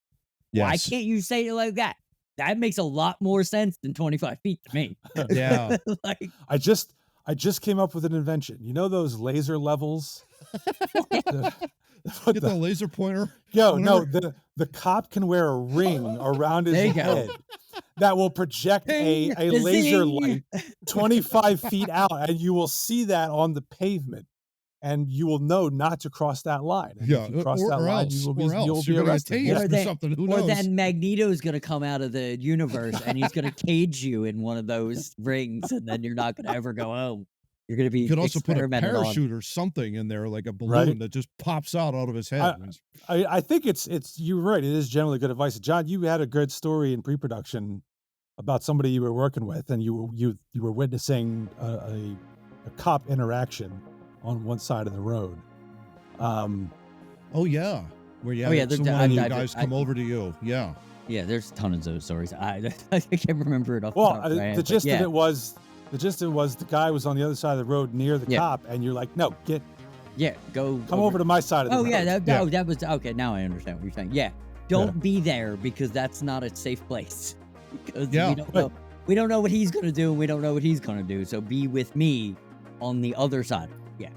Yes. Why can't you say it like that? That makes a lot more sense than 25 feet to me. Yeah. Like, I just came up with an invention. You know those laser levels? Get the laser pointer. No, the cop can wear a ring around his head that will project a laser light 25 feet out, and you will see that on the pavement. and you will know not to cross that line. And Yeah, if you cross or that line, else, you will be, or else. you'll You're be arrested. gonna get tased or something. Who knows? Or then Magneto's going to come out of the universe and he's going to cage you in one of those rings, and then you're not going to ever go home. You're going to be You could also put a experimented parachute on. or something in there, like a balloon that just pops out of his head. I think it's you're right. It is generally good advice. John, you had a good story in pre-production about somebody you were working with, and you were witnessing a cop interaction on one side of the road. Oh yeah, where you had one of you guys come over to you. Yeah, there's tons of those stories. I can't remember it off. Well, the gist of it was the guy was on the other side of the road near the cop, and you're like, no, come over to my side of the road. That was okay. Now I understand what you're saying. Yeah, don't be there because that's not a safe place. Because we don't know what he's gonna do, and we don't know what he's gonna do. So be with me on the other side. Yeah.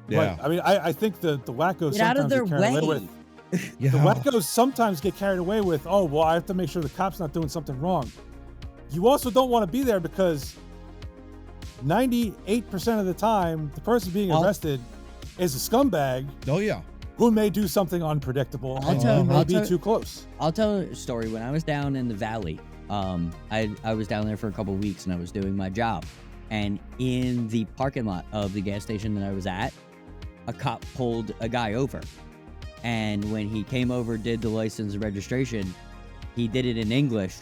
Right. I mean, I think the wackos get out of their way. The wackos sometimes get carried away with, oh, well, I have to make sure the cop's not doing something wrong. You also don't want to be there because 98% of the time, the person being arrested is a scumbag. Oh, yeah. Who may do something unpredictable and may be too close. I'll tell a story. When I was down in the valley, I was down there for a couple of weeks and I was doing my job. And in the parking lot of the gas station that I was at, a cop pulled a guy over. And when he came over, did the license and registration, he did it in English.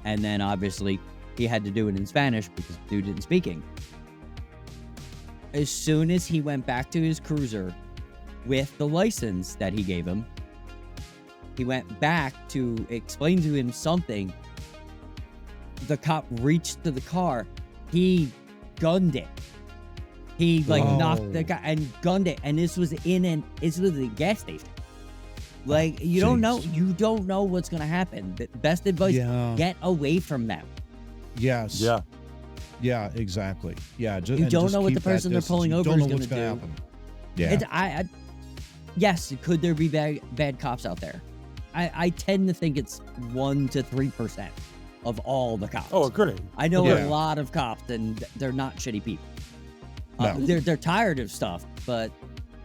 And then obviously he had to do it in Spanish because the dude didn't speak English. As soon as he went back to his cruiser with the license that he gave him, he went back to explain to him something. The cop reached to the car. He gunned it. He knocked the guy and gunned it, and this was a gas station. Like you don't know what's gonna happen. The best advice: get away from them. Yes. Yeah. Exactly. Yeah. You don't know what the person they're pulling over is gonna do. Happen. Yeah. Yes. Could there be bad cops out there? I tend to think it's 1 to 3% of all the cops. Oh, agree. I know a lot of cops, and they're not shitty people. No. They're tired of stuff, but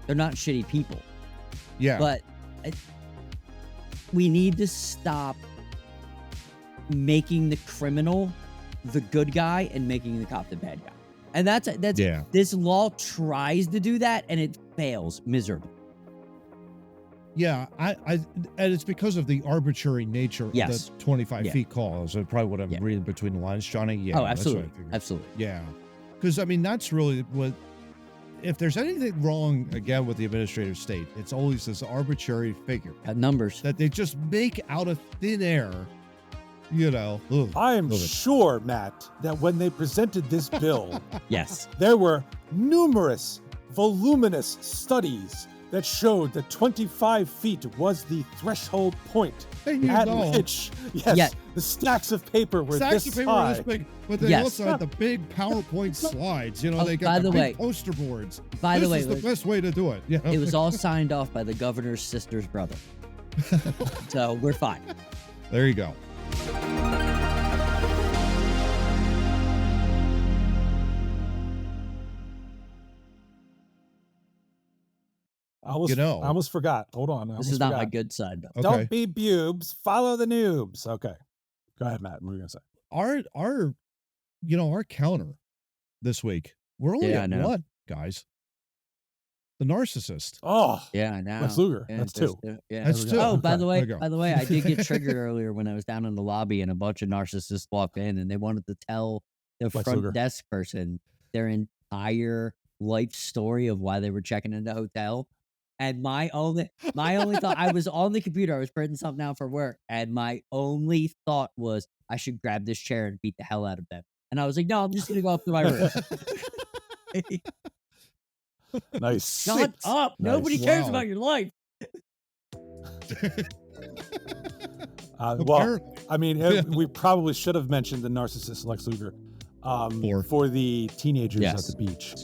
they're not shitty people. Yeah. But we need to stop making the criminal the good guy and making the cop the bad guy. And that's this law tries to do that, and it fails miserably. Yeah, and it's because of the arbitrary nature of the 25 feet call. So probably what I'm reading between the lines, Johnny. Yeah. Oh, absolutely. Absolutely. Yeah. Because, I mean, that's really what, if there's anything wrong, again, with the administrative state, it's always this arbitrary figure. Numbers. That they just make out of thin air, you know. I am sure, Matt, that when they presented this bill, yes, there were numerous, voluminous studies that showed that 25 feet was the threshold point at which, the stacks of paper were this high. This big, but they also had the big PowerPoint slides. You know, they got the big poster boards. By the way, this is the best way to do it. Yeah. It was all signed off by the governor's sister's brother. So we're fine. There you go. I almost forgot. Hold on. This is not my good side, though. Okay. Don't be bubes. Follow the noobs. Okay. Go ahead, Matt. What were you going to say? Our counter this week, we're only at what, guys? The narcissist. Oh. Yeah, I know. Lex Luger. Yeah, that's 2. That's 2. Oh, by the way, I did get triggered earlier when I was down in the lobby and a bunch of narcissists walked in and they wanted to tell the front desk person their entire life story of why they were checking in the hotel. And my only thought, I was on the computer, I was printing something out for work, and my only thought was I should grab this chair and beat the hell out of them. And I was like, no, I'm just gonna go up to my room. Nice. Shut up! Nice. Nobody cares about your life. Well, I mean, we probably should have mentioned the narcissist Lex Luger for the teenagers at the beach.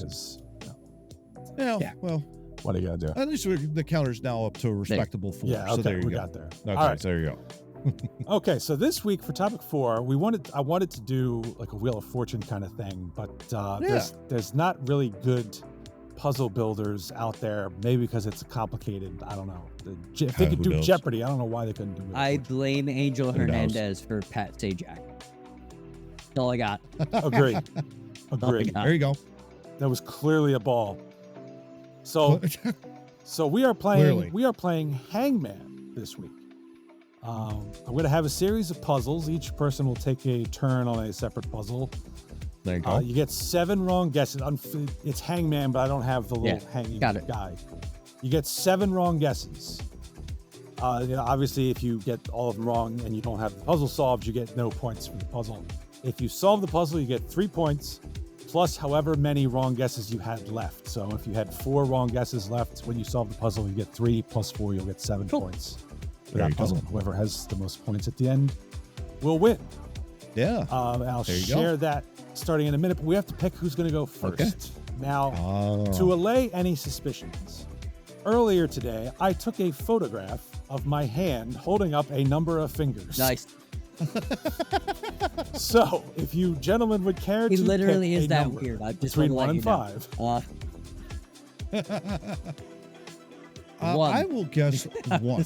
Well, what are you gonna do? At least the counter's now up to a respectable 4. Yeah, okay, so there you we go. got there. Okay, all right. so there you go. Okay, so this week for topic 4, I wanted to do like a Wheel of Fortune kind of thing, but there's not really good puzzle builders out there, maybe because it's complicated. I don't know. If they could do knows? Jeopardy, I don't know why they couldn't do it. I blame Angel Who knows? Hernandez for Pat Sajak. That's all I got. Agreed. That's all I Agreed. got. There you go. That was clearly a ball. So we are playing. Clearly. We are playing Hangman this week. I'm going to have a series of puzzles. Each person will take a turn on a separate puzzle. There you go. You get 7 wrong guesses. It's Hangman, but I don't have the little hanging guy. You get 7 wrong guesses. Obviously, if you get all of them wrong and you don't have the puzzle solved, you get no points for the puzzle. If you solve the puzzle, you get 3 points, plus however many wrong guesses you had left. So if you had 4 wrong guesses left when you solve the puzzle, you get 3 plus 4, you'll get 7 points for that puzzle. Whoever has the most points at the end will win. Yeah. I'll share that starting in a minute, but we have to pick who's going to go first. Okay. Now, to allay any suspicions, earlier today, I took a photograph of my hand holding up a number of fingers. Nice. So, if you gentlemen would care He to literally pick is a that number weird. I just between want 1 to and let 5. One. I will guess 1.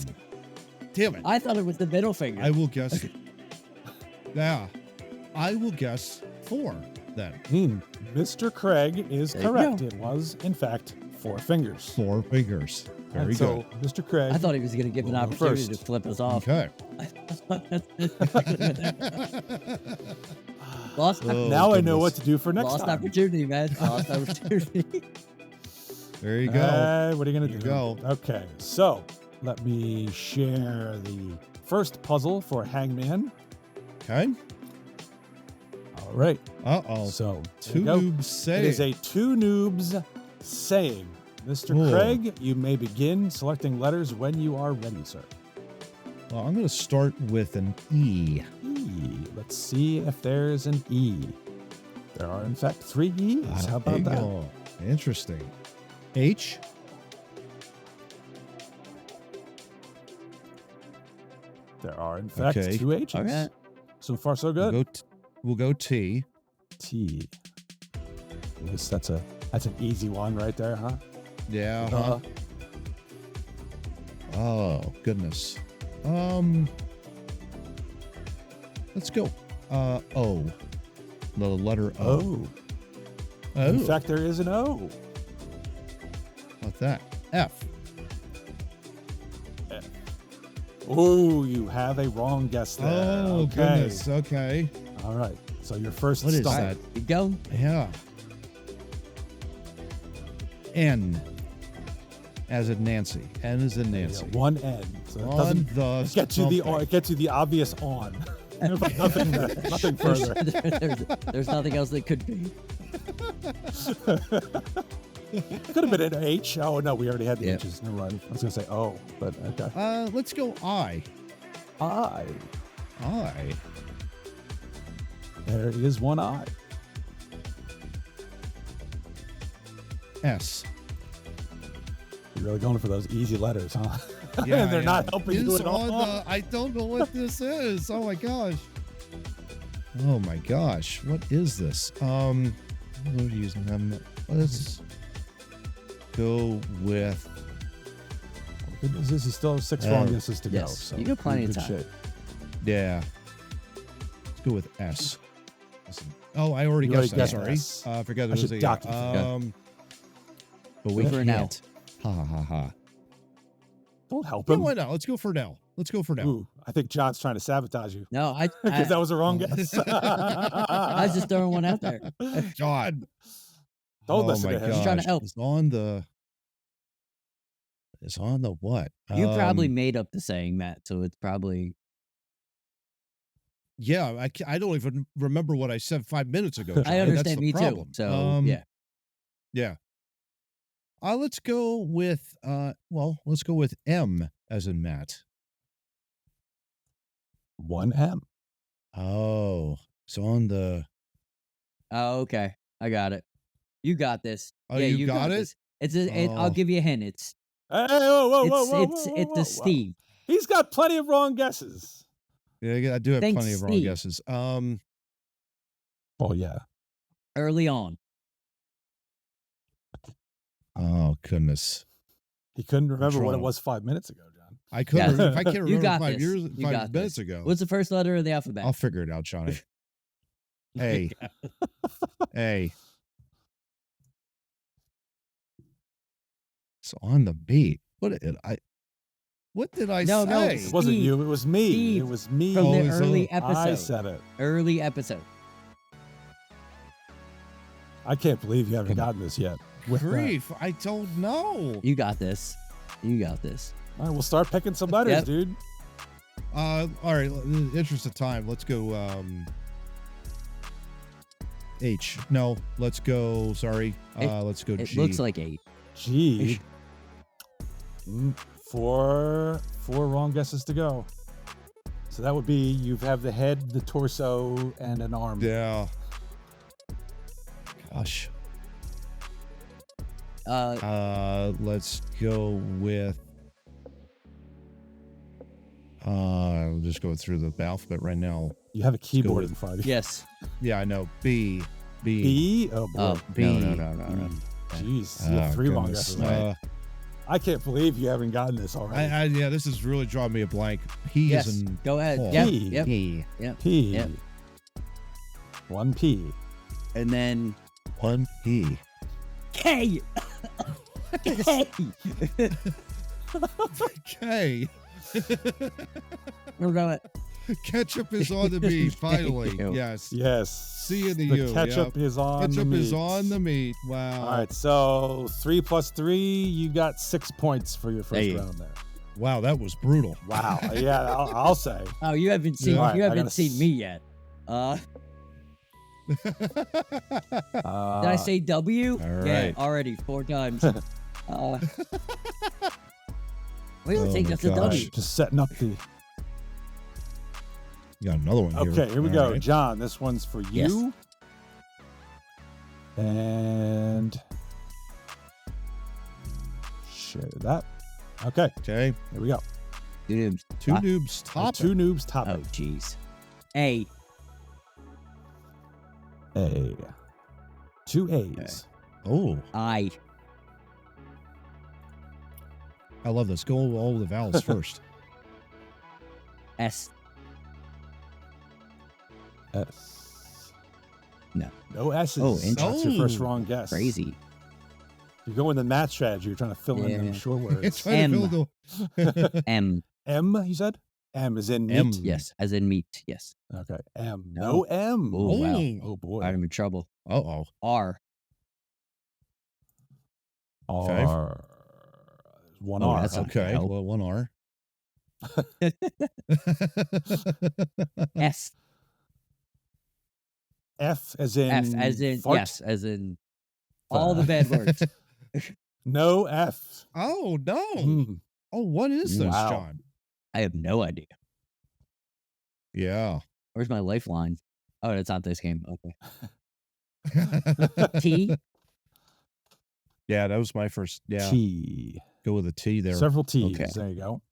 Damn it. I thought it was the middle finger. I will guess. Yeah. I will guess 4 then. Mr. Craig is There you correct. go. It was, in fact, 4 fingers. 4 fingers. Very And so, Mr. Craig. I thought he was going to give an Well, opportunity first. to flip us off. Okay. Lost, Oh, now I know goodness. what to do for next lost time. opportunity, man. Lost opportunity. There you go. What are you going to There do? you go. Okay, so let me share the first puzzle for Hangman. Okay. All right. Uh-oh. So, there Two you go. noobs say. It is a Two Noobs saying. Mr. Ooh. Craig, you may begin selecting letters when you are ready, sir. Well, I'm going to start with an E. E. Let's see if there's an E. There are, in fact, 3 E's. How about that? Oh, interesting. H. There are, in fact, Okay. 2 H's. All right. So far, so good. We'll go T. T. I guess that's an easy one right there, huh? Yeah. Uh-huh. Oh, goodness. Let's go. O. The letter O. Oh. In fact, there is an O. What's that? F. Oh, you have a wrong guess there. Oh, okay. goodness. Okay. All right. So your first What is stump. that? You go. Yeah. N. As in Nancy. N as in Nancy. Yeah, 1 N. So it On doesn't the it gets you the something. it gets you the obvious on. But nothing further. There's nothing else that could be. Could have been an H. Oh no, we already had the Yep. H's. Never mind. I was gonna say O, but okay. Let's go I. I. I. There is 1 I. S. You're really going for those easy letters, huh? Yeah, and they're I not am. helping you It's at all. on the- I don't know what this is. Oh my gosh. Oh my gosh. What is this? What are we using them? Let's go with Good news is you still have 6 wrong guesses to go. yes. So You got plenty you're of in good time. shape. yeah. Let's go with S. Oh, I already You guessed already that. guessed Sorry. S. I forgot I there was should a dock you for that. but we Go for an L. can't. Ha ha ha. Don't help Yeah, him. why not? Let's go for now. Let's go for now. Ooh, I think John's trying to sabotage you No, because that was a wrong guess. I was just throwing one out there. God. Don't Oh listen my to him. Just trying to gosh. help. It's on the what? You probably made up the saying, Matt, so it's probably Yeah, I don't even remember what I said 5 minutes ago. I Johnny. That's understand, the me problem. too. So yeah. Yeah. Let's go with let's go with M as in Matt. 1 M. Oh, so on the Oh, okay. I got it. You got this. Oh, yeah, you got it? this. I'll Oh. give you a hint. It's Hey, whoa, whoa, whoa, whoa, it's whoa, it's whoa, the whoa. Steve. He's got plenty of wrong guesses. Yeah, I do have Thanks, plenty of wrong Steve. guesses. Oh yeah. Early on. Oh, goodness. He couldn't remember what it was 5 minutes ago, John. I couldn't. If I can't remember got 5 this. years, You 5 got minutes this. ago. What's the first letter of the alphabet? I'll figure it out, Johnny. A. A. It's on the beat. What did I No, say? It wasn't Steve. you. It was me. Steve It was me. From the it's early I episode. said it. Early episode. I can't believe you haven't gotten this yet. With that. Grief. I don't know. You got this. You got this. All right, we'll start picking some letters, Yep. dude. All right. In the interest of time, let's go. H. No, let's go. Sorry. Let's go It G. looks like 8. G. Four wrong guesses to go. So that would be you have the head, the torso, and an arm. Yeah. Gosh. Let's go with. I'll just go through the alphabet right now. You have a keyboard with- in front of you. Yes. Yeah, I know. B. B. Oh boy. Oh, B. no. Jeez, you have 3 wrong goodness. guesses. I can't believe you haven't gotten this already. Yeah, this is really drawing me a blank. P Yes. is in Go ahead. Paul. Yep. P. Yep. P. Yep. P. Yep. 1 P. And then 1 P. K. K. K. We're going. Ketchup is on the meat. Finally, you. yes. Yes. C in the The U. ketchup is on Ketchup the meat. is on the meat. Wow. All right, so 3 plus 3, you got 6 points for your first Hey. round there. Wow, that was brutal. Wow. Yeah, I'll say. Oh, you haven't seen. All right, you I haven't gotta seen me yet. Did I say W? all Yeah, right. already 4 times. We will Oh take my us to gosh. W. Just setting up the. You got another one here. Okay, here we All go. right. John, this one's for Yes. you. And share that. Okay, Okay. here we go. Two noobs. Two Ah. noobs top. Two noobs top. Oh, jeez. A. A. 2 A's. Oh, I. I love this. Go all the vowels first. S. S. No. No S's. Oh, That's your first Oh, wrong guess. Crazy. You're going the math strategy. You're trying to fill in Yeah. them short It's words. trying to fill the. M. M, you said? M is in meat. M. Yes, as in meat. Yes. Okay. M. No. No M. Oh, wow. Oh, boy. I'm in trouble. Uh-oh. R. Okay. R. There's one Oh, R. that's Okay. No. Well, one R. S. F as in F. As in fart? yes. As in all the bad words. No F. Oh, no. Hmm. Oh, what is this, Wow. John? I have no idea. Yeah. Where's my lifeline? Oh, it's not this game. Okay. T. Yeah, that was my first. Yeah. T. Go with a T there. Several T's. Okay. There you go.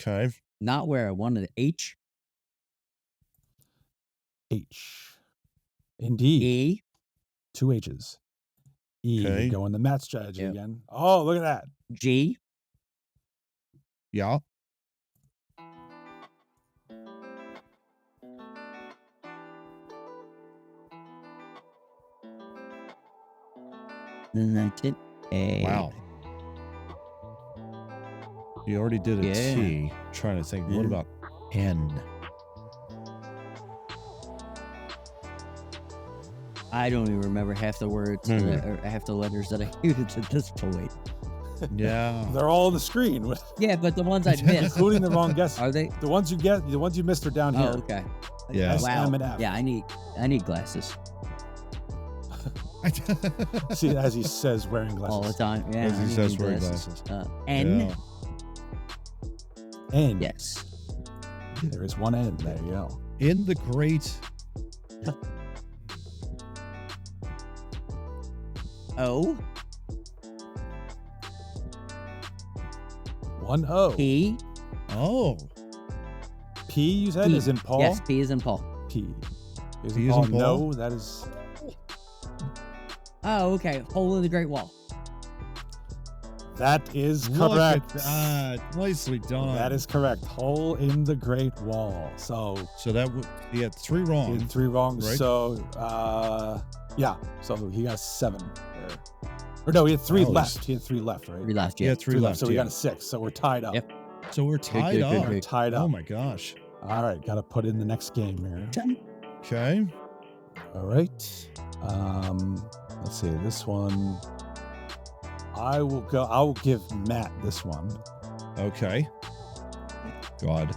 Okay. Not where I wanted it. H. H. Indeed. E. 2 H's. E. Okay. Going the math strategy Yep. again. Oh, look at that. G. Yeah. And that's it. A. Wow. You already did a Yeah. T. Trying to think. What Yeah. about N? I don't even remember half the words or half the letters that I used at this point. Yeah. They're all on the screen, Yeah, but the ones I missed. including the wrong guesses. Are they? The ones you missed are down here. Oh, okay. Yeah. S, Wow. M, and F. Yeah, I need glasses See, as he says, wearing glasses. all the time. Yeah, As I he need says, new wearing glasses. N. Yeah. N. Yes. There is one N. There you go. In the great. O. One O. P. Oh. P, you said, P. is in Paul? Yes, P is in Paul. P. Is P in is Paul? in Paul? No, that is Oh, okay. Hole in the Great Wall. That is Look correct. at that. Nicely done. That is correct. Hole in the Great Wall. So that he had 3 wrong. he had 3 wrong. Right? So yeah. So he got 7 there. Or no, he had 3 left. He had 3 left, right? 3 left, He had 3 left. So we got a 6. So we're tied up. Yep. So we're tied up. We're tied up. Oh my gosh. All right, got to put in the next game here. Okay. All right. Let's see this one. I will give Matt this one. Okay. God.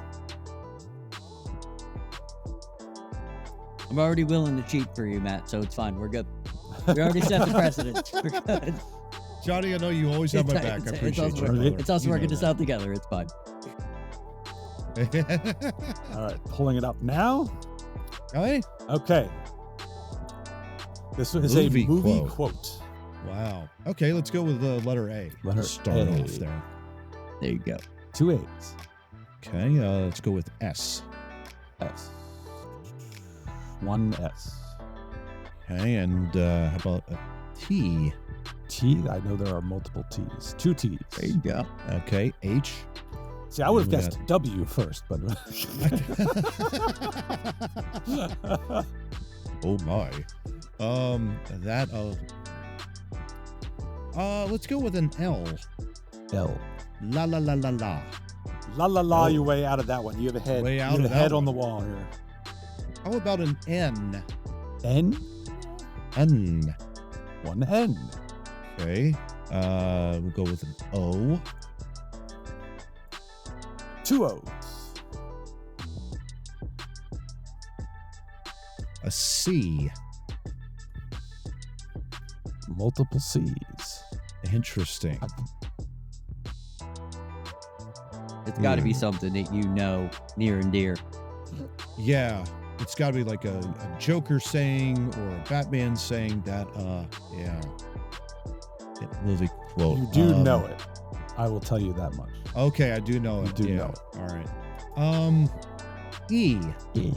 I'm already willing to cheat for you, Matt, so it's fine. We're good. We already set the precedent. We're good. Johnny, I know you always have my back. I appreciate you. It's us working this out together. It's fine. All right, pulling it up now. Okay. This is a movie quote. Wow. Okay, let's go with the letter A. Start off there. There you go. 2 A's. Okay, let's go with S. S. 1 S. Okay, and how about a T? T. I know there are multiple T's. 2 T's. There you go. Okay, H. See, I would have guessed W first, but. Oh my. Let's go with an L. L. La la la la la. La la la, you're way out of that one. You have a head. Way out you have of a head that on one. the wall here. How about an N? N? N. 1 N. Okay. We'll go with an O. 2 O's. A C. Multiple C's. Interesting. It's got to be something that you know near and dear. Yeah. It's got to be like a Joker saying or a Batman saying that, yeah. Movie quote. You do know it. I will tell you that much. Okay, I do know it. You do know it. All right. E. E.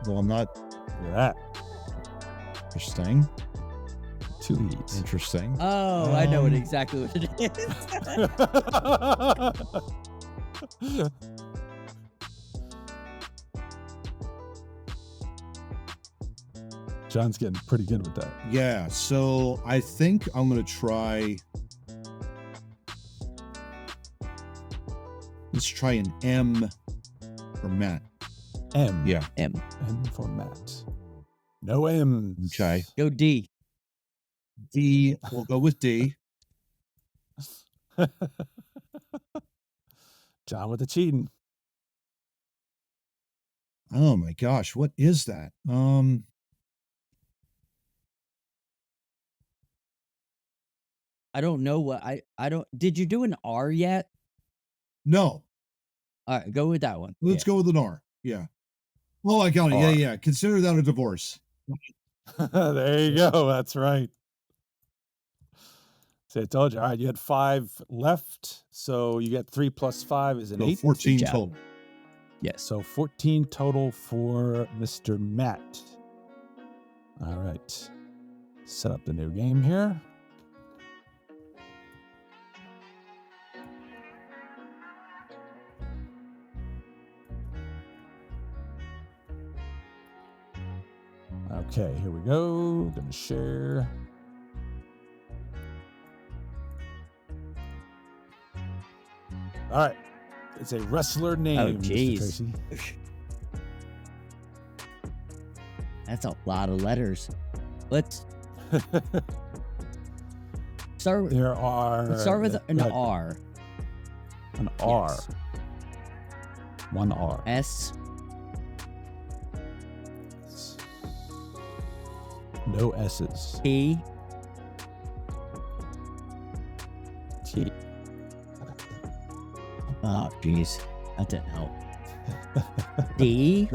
Well, I'm not. Look at Interesting. 2 E's. Interesting. Oh, I know exactly what it is. John's getting pretty good with that. Yeah, so I think I'm going to try. Let's try an M for Matt. M. Yeah. M. M for Matt. No M's. Okay. Go D. D. We'll go with D. John with the cheating. Oh my gosh, what is that? I don't know what I don't. Did you do an R yet? No. All right, go with that one. Let's go with an R. Yeah. Oh, I got it. R. Yeah. Consider that a divorce. There you go. That's right. So I told you. All right, you had 5 left. So you get 3 plus 5 is an 8. 14 total. Yes. So 14 total for Mr. Matt. All right. Set up the new game here. Okay, here we go. Gonna share. All right. It's a wrestler name, Oh, Mr. jeez. Tracy. That's a lot of letters. Let's start with, There are. let's start with an R. An R. Yes. 1 R. S. No S's. T. T. Oh, jeez. That didn't help. D.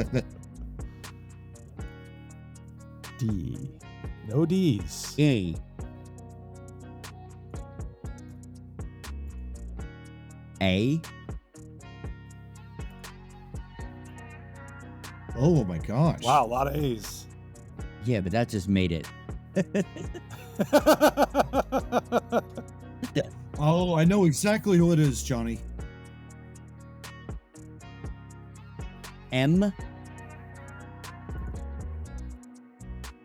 D. No D's. E. A. Oh my gosh. Wow, a lot of A's. Yeah, but that just made it. Oh, I know exactly who it is, Johnny. M.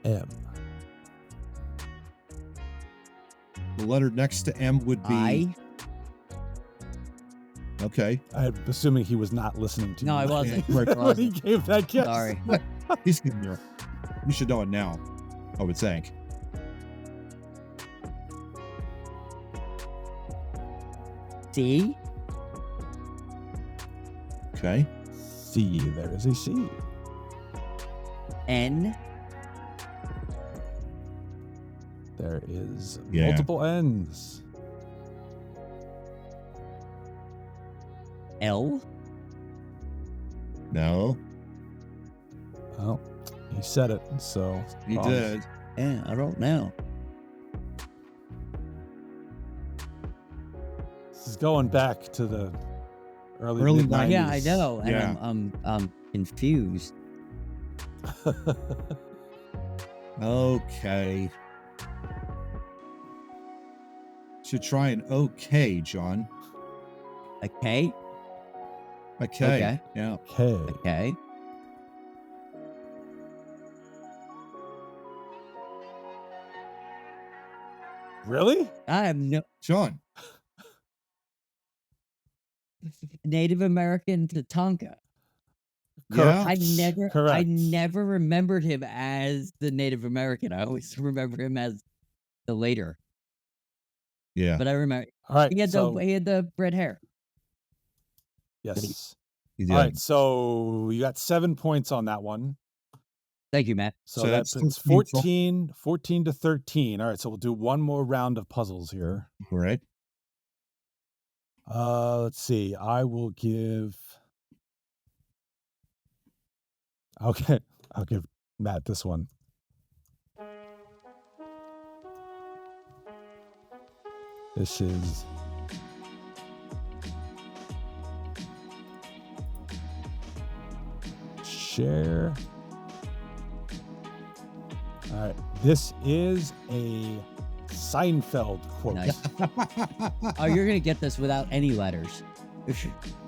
M. The letter next to M would be I. Okay. I'm assuming he was not listening to No, you I wasn't. when he gave that guess. Sorry. He's getting there. You should know it now, I would think. C. Okay. C. There is a C. N. There is Yeah. multiple N's. L. No, Oh, he said it, so he wrong. did. Yeah, I don't know. This is going back to the early Early mid-90s. Yeah, I know, and Yeah. I'm confused. Okay. Should try an okay, John. A K. Okay. Okay. Yeah. Okay. Okay. Really? I have no John. Native American Tatanka. Yeah. I never Correct. remembered him as the Native American. I always remember him as the later. Yeah. But I remember All right. he had so, the red hair. yes. He did. All right. So you got 7 points on that one. Thank you, Matt. So So that that's puts 13. 14 to 13. All right. So we'll do one more round of puzzles here. All right. Let's see. I will give. Okay. I'll give Matt this one. This is. Share. All right. This is a Seinfeld quote. Nice. Oh, you're gonna get this without any letters.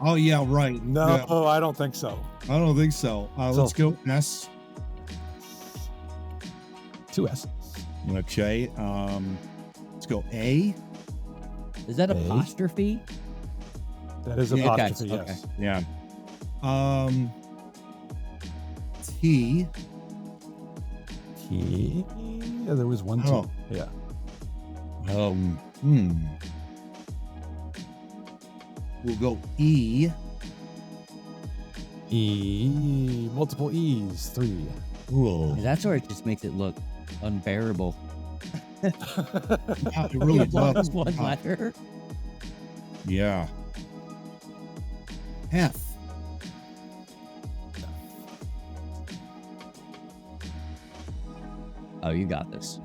Oh, yeah, right. No, Yeah. I don't think so. I don't think so. Let's go S. 2 S's. Okay. Let's go A. Is that A. apostrophe? That is Yeah, okay, apostrophe, okay. yes. Yeah. T. T. Yeah, there was one T. Oh. Yeah. We'll go E. E. Multiple E's. 3. Ooh. That's where it just makes it look unbearable. Yeah, it really does. One letter. Yeah. F. Oh, you got this.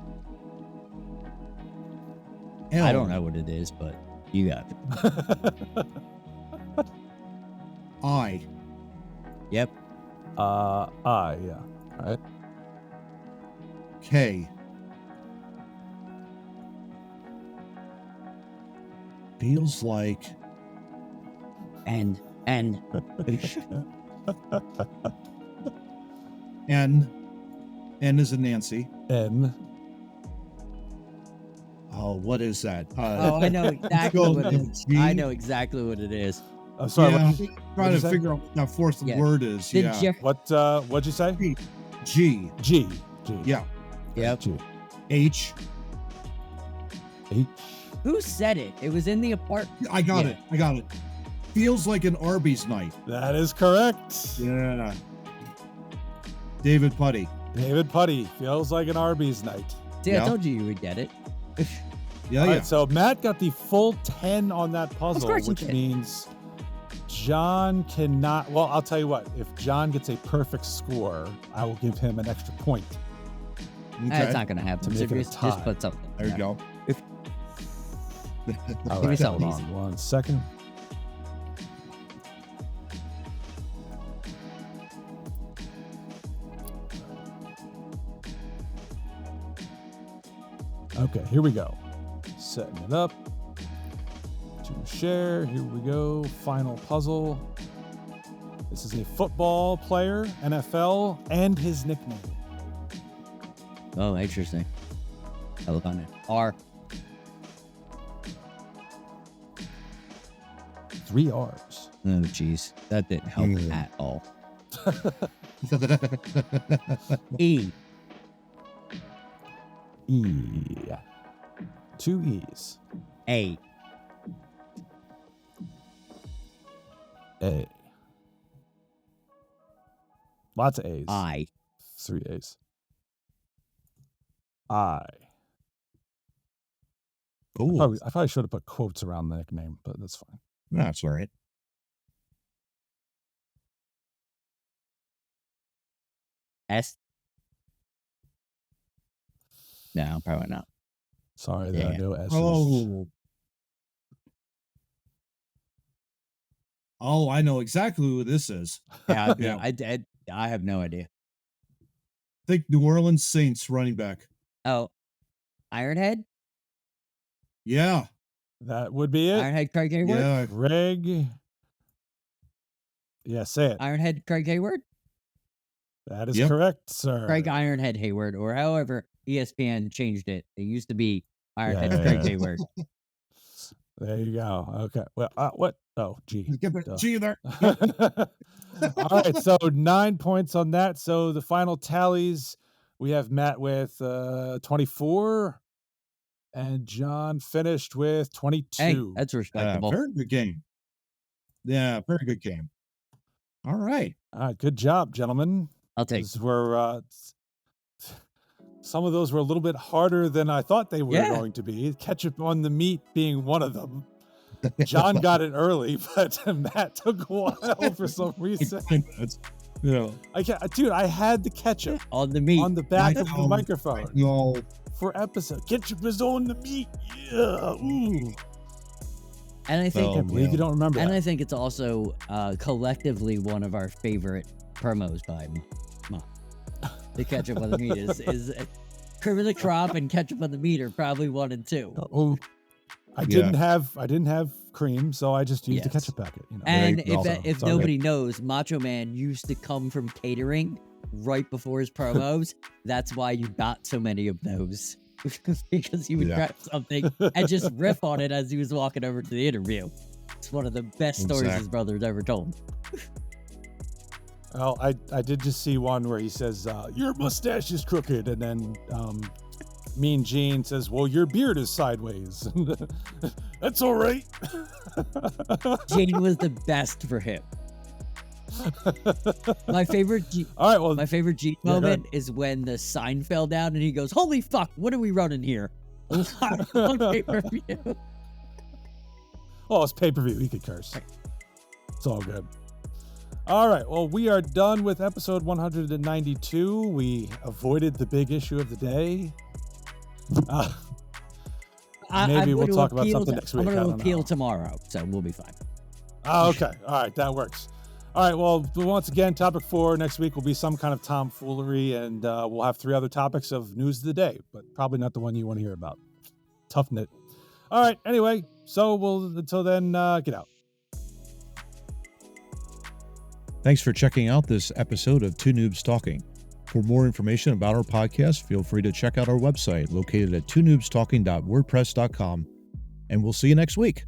L. I don't know what it is, but you got it. I. Yep. I, yeah. All right. K. Feels like And N. N is in Nancy. N. Oh, what is that? oh, I know exactly go what it is. G. I know exactly what it is. I'm sorry. Yeah, What, trying what'd to you say? figure out what that fourth Yeah. word is. The Yeah. what'd you say? G. G. G. Yeah. Yep. G. H. H. Who said it? It was in the apartment. I got Yeah. it. I got it. Feels like an Arby's night. That is correct. Yeah. David Putty. David Putty. Feels like an Arby's night. See, Yeah. I told you would get it. Yeah, All yeah. right, so Matt got the full 10 on that puzzle, course he which did. means John cannot. Well, I'll tell you what. If John gets a perfect score, I will give him an extra point. Okay. That's not gonna happen. To make it a Just tie. put something. There you go. All Give me right, something hold easy. on 1 second. Okay, here we go. Setting it up. to share. Here we go. Final puzzle. This is a football player, NFL, and his nickname. Oh, interesting. I look on it. R. 3 R's. Oh, jeez. That didn't help at all. E. E. 2 E's. A. A. Lots of A's. I. 3 A's. I. Oh, I probably should have put quotes around the nickname, but that's fine. that's all right. S. No, probably not. Sorry, there are no S's. Oh, I know exactly who this is. Yeah, Yeah. I have no idea. Think New Orleans Saints running back. Oh, Ironhead? Yeah. That would be it. Ironhead Craig Hayward? Yeah. Greg. Yeah, say it. Ironhead Craig Hayward? That is correct, sir. Craig Ironhead Hayward, or however ESPN changed it. It used to be Ironhead Craig Hayward. There you go. Okay. Well, what? Oh, G. Get the G there. All right. So 9 points on that. So the final tallies, we have Matt with 24 and John finished with 22. Hey, that's respectable. Very good game. Yeah, very good game. All right. All right. Good job, gentlemen. I'll take This is where some of those were a little bit harder than I thought they were going to be. Ketchup on the meat being one of them. John got it early, but Matt took a while for some reason. I had the ketchup on the meat on the back of the microphone. No. For episode. Ketchup is on the meat. Yeah. Ooh. And I think I believe you don't remember and that. I think it's also collectively one of our favorite promos by Mom. The ketchup on the meat is cream of the crop and ketchup on the meat are probably 1 and 2. Oh, I didn't have cream, so I just used the ketchup packet. You know. And if nobody knows, Macho Man used to come from catering right before his promos. That's why you got so many of those. Because he would grab something and just riff on it as he was walking over to the interview. It's one of the best stories his brother's ever told. Well, I did just see one where he says, your mustache is crooked, and then Mean Gene says, well, your beard is sideways. That's all right. Gene was the best for him. My favorite my favorite Gene moment is when the sign fell down and he goes, holy fuck, what are we running here? On pay-per-view. Oh, it's pay-per-view. He could curse. It's all good. All right. Well, we are done with episode 192. We avoided the big issue of the day. Maybe we'll talk about something next week. I'm going to appeal tomorrow, so we'll be fine. Okay. All right. That works. All right. Well, once again, topic 4 next week will be some kind of tomfoolery, and we'll have 3 other topics of news of the day, but probably not the one you want to hear about. Tough knit. All right. Anyway, so until then, get out. Thanks for checking out this episode of Two Noobs Talking. For more information about our podcast, feel free to check out our website located at twonoobstalking.wordpress.com, and we'll see you next week.